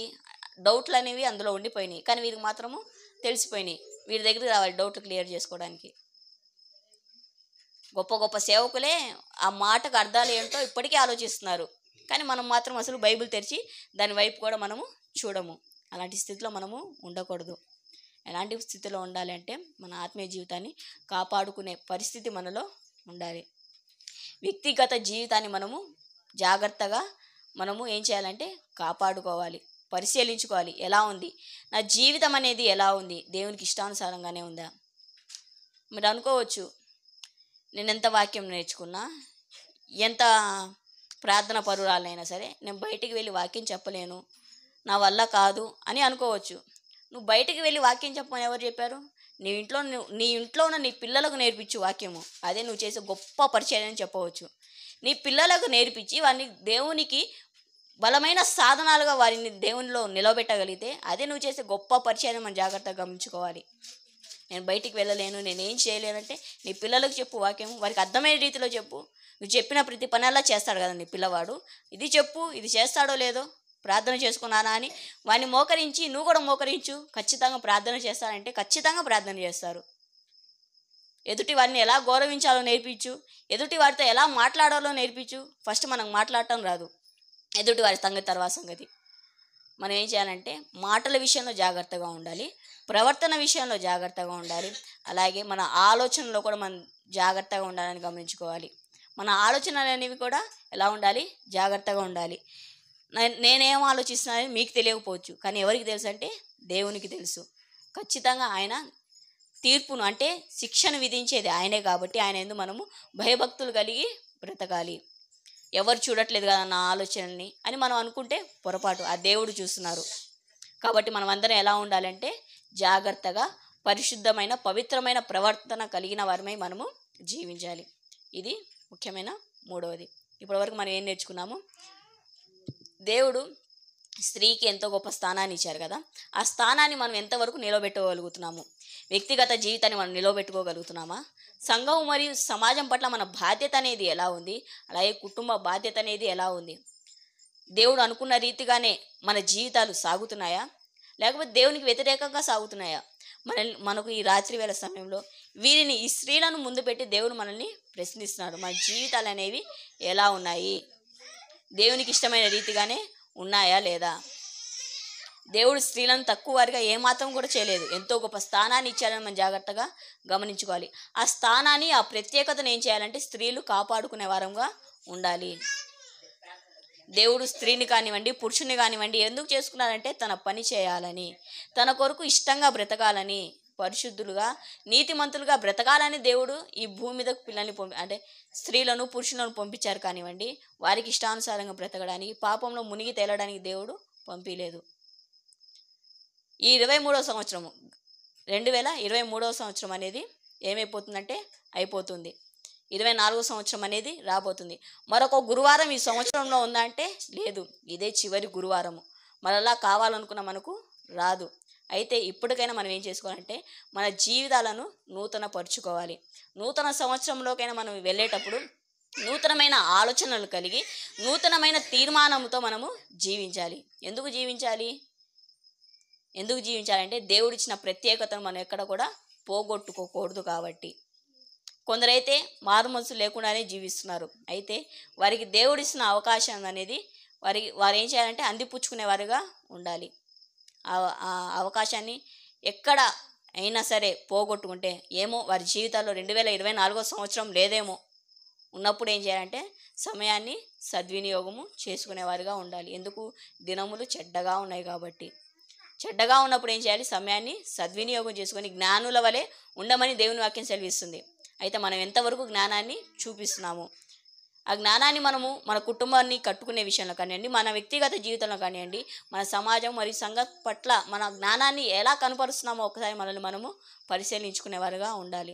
డౌట్లు అనేవి అందులో ఉండిపోయినాయి. కానీ వీరికి మాత్రము తెలిసిపోయినాయి. వీరి దగ్గరికి రావాలి డౌట్లు క్లియర్ చేసుకోవడానికి. గొప్ప గొప్ప సేవకులే ఆ మాటకు అర్థాలు ఏంటో ఇప్పటికీ ఆలోచిస్తున్నారు. కానీ మనం మాత్రం అసలు బైబిల్ తెరిచి దాని వైపు కూడా మనము చూడము. అలాంటి స్థితిలో మనము ఉండకూడదు. ఎలాంటి స్థితిలో ఉండాలి అంటే మన ఆత్మీయ జీవితాన్ని కాపాడుకునే పరిస్థితి మనలో ఉండాలి. వ్యక్తిగత జీవితాన్ని మనము జాగ్రత్తగా మనము ఏం చేయాలంటే కాపాడుకోవాలి, పరిశీలించుకోవాలి. ఎలా ఉంది నా జీవితం అనేది, ఎలా ఉంది, దేవునికి ఇష్టానుసారంగానే ఉందా? మీరు అనుకోవచ్చు, నేను ఎంత వాక్యం నేర్చుకున్నా, ఎంత ప్రార్థన పరురాలైనా సరే నేను బయటికి వెళ్ళి వాక్యం చెప్పలేను, నా వల్ల కాదు అని అనుకోవచ్చు. నువ్వు బయటికి వెళ్ళి వాక్యం చెప్పమని ఎవరు చెప్పారు? నీ ఇంట్లో ఉన్న నీ పిల్లలకు నేర్పించు వాక్యము. అదే నువ్వు చేసే గొప్ప పరిచయం అని చెప్పవచ్చు. నీ పిల్లలకు నేర్పించి వారిని దేవునికి బలమైన సాధనాలుగా వారిని దేవునిలో నిలబెట్టగలిగితే అదే నువ్వు చేసే గొప్ప పరిచయం మనం జాగ్రత్తగా గమనించుకోవాలి. నేను బయటికి వెళ్ళలేను, నేనేం చేయలేనంటే నీ పిల్లలకు చెప్పు వాక్యం, వారికి అర్థమయ్యే రీతిలో చెప్పు. నువ్వు చెప్పిన ప్రతి పని అలా చేస్తాడు కదా నీ పిల్లవాడు. ఇది చెప్పు, ఇది చేస్తాడో లేదో, ప్రార్థన చేసుకున్నానా అని వాడిని మోకరించి నువ్వు కూడా మోకరించు. ఖచ్చితంగా ప్రార్థన చేస్తాడంటే ఖచ్చితంగా ప్రార్థన చేస్తారు. ఎదుటి వారిని ఎలా గౌరవించాలో నేర్పించు, ఎదుటి వారితో ఎలా మాట్లాడాలో నేర్పించు. ఫస్ట్ మనకు మాట్లాడటం రాదు, ఎదుటి వారి సంగతి తర్వాత సంగతి. మనం ఏం చేయాలంటే మాటల విషయంలో జాగ్రత్తగా ఉండాలి, ప్రవర్తన విషయంలో జాగ్రత్తగా ఉండాలి, అలాగే మన ఆలోచనలో కూడా మనం జాగ్రత్తగా ఉండాలని గమనించుకోవాలి. మన ఆలోచనలు అనేవి కూడా ఎలా ఉండాలి? జాగ్రత్తగా ఉండాలి. నేనేం ఆలోచిస్తున్నానని మీకు తెలియకపోవచ్చు, కానీ ఎవరికి తెలుసు అంటే దేవునికి తెలుసు. ఖచ్చితంగా ఆయన తీర్పును అంటే శిక్షను విధించేది ఆయనే కాబట్టి ఆయన యందు మనము భయభక్తులు కలిగి బ్రతకాలి. ఎవరు చూడట్లేదు కదా నా ఆలోచనల్ని అని మనం అనుకుంటే పొరపాటు. ఆ దేవుడు చూస్తున్నారు. కాబట్టి మనం అందరం ఎలా ఉండాలంటే జాగ్రత్తగా పరిశుద్ధమైన పవిత్రమైన ప్రవర్తన కలిగిన వారమై మనము జీవించాలి. ఇది ముఖ్యమైన మూడవది. ఇప్పటివరకు మనం ఏం నేర్చుకున్నాము? దేవుడు స్త్రీకి ఎంతో గొప్ప స్థానాన్ని ఇచ్చారు కదా, ఆ స్థానాన్ని మనం ఎంతవరకు నిలబెట్టుకోగలుగుతున్నాము? వ్యక్తిగత జీవితాన్ని మనం నిలబెట్టుకోగలుగుతున్నామా? సంఘం మరియు సమాజం పట్ల మన బాధ్యత అనేది ఎలా ఉంది? అలాగే కుటుంబ బాధ్యత అనేది ఎలా ఉంది? దేవుడు అనుకున్న రీతిగానే మన జీవితాలు సాగుతున్నాయా, లేకపోతే దేవునికి వ్యతిరేకంగా సాగుతున్నాయా? మనకు ఈ రాత్రి వేళ సమయంలో ఈ స్త్రీలను ముందు పెట్టి దేవుడు మనల్ని ప్రశ్నిస్తున్నాడు. మన జీవితాలు అనేవి ఎలా ఉన్నాయి? దేవునికి ఇష్టమైన రీతిగానే ఉన్నాయా లేదా? దేవుడు స్త్రీలను తక్కువ వారిగా ఏమాత్రం కూడా చేయలేదు. ఎంతో గొప్ప స్థానాన్ని ఇచ్చారని మనం జాగ్రత్తగా గమనించుకోవాలి. ఆ స్థానాన్ని, ఆ ప్రత్యేకతను ఏం చేయాలంటే స్త్రీలు కాపాడుకునే వారంగా ఉండాలి. దేవుడు స్త్రీని కానివ్వండి, పురుషుని కానివ్వండి ఎందుకు చేసుకున్నారంటే తన పని చేయాలని, తన కొరకు ఇష్టంగా బ్రతకాలని, పరిశుద్ధులుగా నీతిమంతులుగా బ్రతకాలని దేవుడు ఈ భూమి మీదకు పిల్లల్ని అంటే స్త్రీలను పురుషులను పంపించారు కానివ్వండి. వారికి ఇష్టానుసారంగా బ్రతకడానికి, పాపంలో మునిగి తేలడానికి దేవుడు పంపించలేదు. ఈ 23వ సంవత్సరము 2023వ సంవత్సరం అనేది ఏమైపోతుందంటే అయిపోతుంది. 24వ సంవత్సరం అనేది రాబోతుంది. మరొక గురువారం ఈ సంవత్సరంలో ఉందంటే లేదు, ఇదే చివరి గురువారము. మరలా కావాలనుకున్న మనకు రాదు. అయితే ఇప్పటికైనా మనం ఏం చేసుకోవాలంటే మన జీవితాలను నూతన పరుచుకోవాలి. నూతన సంవత్సరంలోకైనా మనం వెళ్ళేటప్పుడు నూతనమైన ఆలోచనలు కలిగి నూతనమైన తీర్మానంతో మనము జీవించాలి. ఎందుకు జీవించాలంటే దేవుడిచ్చిన ప్రత్యేకతను మనం ఎక్కడ కూడా పోగొట్టుకోకూడదు కాబట్టి. కొందరైతే మారుమనసు లేకుండానే జీవిస్తున్నారు. అయితే వారికి దేవుడిచ్చిన అవకాశం అనేది వారు ఏం చేయాలంటే అందిపుచ్చుకునే వారుగా ఉండాలి. ఆ అవకాశాన్ని ఎక్కడ అయినా సరే పోగొట్టుకుంటే ఏమో వారి జీవితాల్లో 2024వ సంవత్సరం లేదేమో, ఉన్నప్పుడు ఏం చేయాలంటే సమయాన్ని సద్వినియోగము చేసుకునేవారుగా ఉండాలి. ఎందుకు? దినములు చెడ్డగా ఉన్నాయి కాబట్టి. చెడ్డగా ఉన్నప్పుడు ఏం చేయాలి? సమయాన్ని సద్వినియోగం చేసుకొని జ్ఞానుల వలె ఉండమని దేవుని వాక్యం సెలవిస్తుంది. అయితే మనం ఎంతవరకు జ్ఞానాన్ని చూపిస్తున్నాము? ఆ జ్ఞానాన్ని మనము మన కుటుంబాన్ని కట్టుకునే విషయంలో కానివ్వండి, మన వ్యక్తిగత జీవితంలో కానివ్వండి, మన సమాజం మరియు సంఘం పట్ల మన జ్ఞానాన్ని ఎలా కనపరుస్తున్నామో ఒకసారి మనల్ని మనము పరిశీలించుకునేవారుగా ఉండాలి.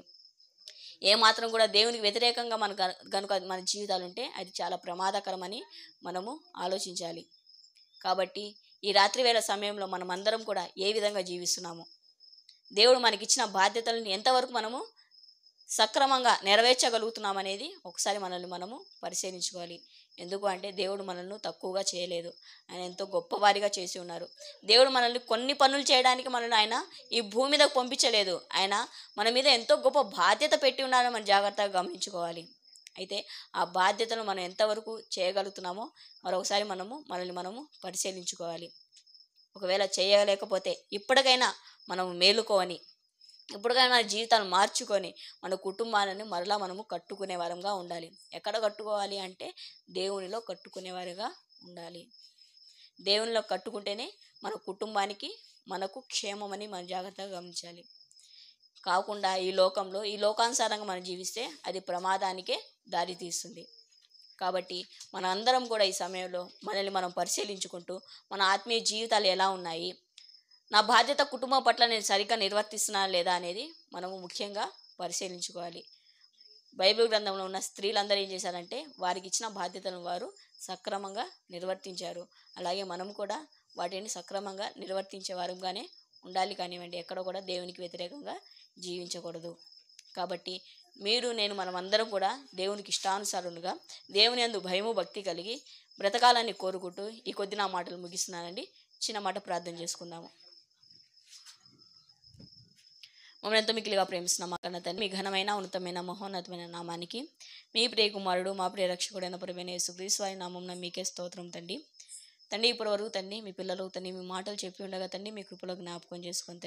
ఏమాత్రం కూడా దేవునికి వ్యతిరేకంగా కనుక మన జీవితాలు ఉంటే అది చాలా ప్రమాదకరమని మనము ఆలోచించాలి. కాబట్టి ఈ రాత్రి వేళ సమయంలో మనం అందరం కూడా ఏ విధంగా జీవిస్తున్నాము, దేవుడు మనకిచ్చిన బాధ్యతలను ఎంతవరకు మనము సక్రమంగా నెరవేర్చగలుగుతున్నాం అనేది ఒకసారి మనల్ని మనము పరిశీలించుకోవాలి. ఎందుకు అంటే దేవుడు మనల్ని తక్కువగా చేయలేదు, ఆయన ఎంతో గొప్పవారిగా చేసి ఉన్నారు. దేవుడు మనల్ని కొన్ని పనులు చేయడానికి మనల్ని ఆయన ఈ భూమి మీదకు పంపించలేదు. ఆయన మన మీద ఎంతో గొప్ప బాధ్యత పెట్టి ఉన్నారని మనం జాగ్రత్తగా గమనించుకోవాలి. అయితే ఆ బాధ్యతను మనం ఎంతవరకు చేయగలుగుతున్నామో మరొకసారి మనల్ని పరిశీలించుకోవాలి. ఒకవేళ చేయలేకపోతే ఇప్పటికైనా మనం మేలుకోని, ఇప్పటికైనా మన జీవితాలు మార్చుకొని మన కుటుంబాలను మరలా మనము కట్టుకునే వారంగా ఉండాలి. ఎక్కడ కట్టుకోవాలి అంటే దేవునిలో కట్టుకునేవారుగా ఉండాలి. దేవునిలో కట్టుకుంటేనే మన కుటుంబానికి మనకు క్షేమమని మనం జాగ్రత్తగా గమనించాలి. కాకుండా ఈ లోకానుసారంగా మనం జీవిస్తే అది ప్రమాదానికే దారి తీస్తుంది. కాబట్టి మన అందరం కూడా ఈ సమయంలో మనల్ని మనం పరిశీలించుకుంటూ మన ఆత్మీయ జీవితాలు ఎలా ఉన్నాయి, నా బాధ్యత కుటుంబం పట్ల నేను సరిగ్గా నిర్వర్తిస్తున్నానా లేదా అనేది మనము ముఖ్యంగా పరిశీలించుకోవాలి. బైబిల్ గ్రంథంలో ఉన్న స్త్రీలందరూ ఏం చేశారంటే వారికి ఇచ్చిన బాధ్యతలను వారు సక్రమంగా నిర్వర్తించారు. అలాగే మనం కూడా వాటిని సక్రమంగా నిర్వర్తించే వారంగానే ఉండాలి కానివ్వండి, ఎక్కడ కూడా దేవునికి వ్యతిరేకంగా జీవించకూడదు. కాబట్టి మనమందరం కూడా దేవునికి ఇష్టానుసారులుగా దేవుని యందు భయము భక్తి కలిగి బ్రతకాలని కోరుకుంటూ ఈ కొద్ది నా మాటలు ముగిస్తున్నానండి. చిన్న మాట ప్రార్థన చేసుకుందాము. మమ్మల్ని ఎంతో మిక్కిలిగా ప్రేమిస్తున్నాం మా కన్న తండ్రి, మీ ఘనమైన ఉన్నతమైన మహోన్నతమైన నామానికి, మీ ప్రియ కుమారుడు మా ప్రియ రక్షకుడైన ప్రభువైన యేసుక్రీస్తు వారి నామమున మీకే స్తోత్రం తండ్రి. ఇప్పటి వరకు తండ్రి మీ పిల్లలు తండ్రి మీ మాటలు చెప్పి ఉండగా తండ్రి మీ కృపలో జ్ఞాపకం చేసుకొని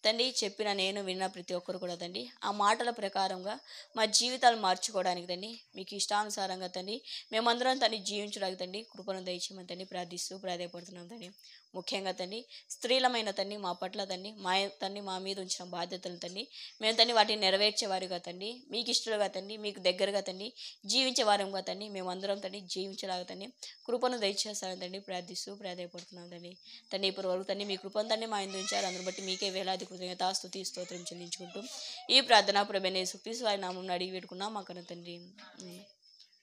తండ్రి చెప్పిన నేను విన్న ప్రతి ఒక్కరు కూడా తండ్రి ఆ మాటల ప్రకారంగా మా జీవితాలు మార్చుకోవడానికి తండ్రి మీకు ఇష్టానుసారంగా తండ్రి మేమందరం తండ్రి జీవించడానికి తండ్రి కృపను దయచేయమని తండ్రి ప్రార్థిస్తూ ప్రాధాయపడుతున్నాం తండ్రి. ముఖ్యంగా తండ్రి స్త్రీలమైన తండ్రి మా పట్ల తండ్రి మా మీద ఉంచిన బాధ్యతలు తండ్రి మేము తండ్రి వాటిని నెరవేర్చేవారుగా తండ్రి, మీకు ఇష్టలుగా తండ్రి మీకు దగ్గరగా తండ్రి జీవించే వారంగా తండ్రి మేమందరం తండ్రి జీవించేలాగా తండ్రి కృపను దయచేస్తారని తండ్రి ప్రార్థిస్తూ ప్రాధాయపడుతున్నాం తండ్రి. ఇప్పటి వరకు తండ్రి మీ కృపను తండ్రి మా ఇందు ఉంచారు. అందును బట్టి మీకే వేలాది కృతజ్ఞత స్తుతి స్తోత్రం చెల్లించుకుంటూ ఈ ప్రార్థన ప్రభువైన యేసుక్రీస్తు వారి నామమున అడిగి పెట్టుకున్నాం మా కన్న తండ్రి.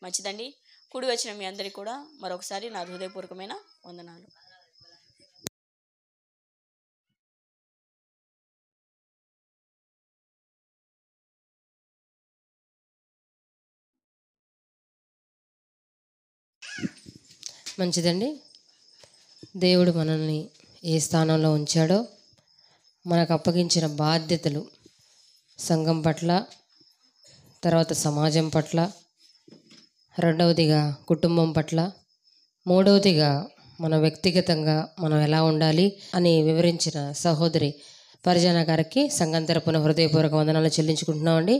మంచిదండి. కూడి వచ్చిన మీ అందరికీ కూడా మరొకసారి నా హృదయపూర్వకమైన వందనాలు. మంచిదండి. దేవుడు మనల్ని ఏ స్థానంలో ఉంచాడో, మనకు అప్పగించిన బాధ్యతలు సంఘం పట్ల, తర్వాత సమాజం పట్ల, రెండవదిగా కుటుంబం పట్ల, మూడవదిగా మన వ్యక్తిగతంగా మనం ఎలా ఉండాలి అని వివరించిన సహోదరి పరిజన గారికి సంఘం తరపున హృదయపూర్వక వందనాలు చెల్లించుకుంటున్నామండి.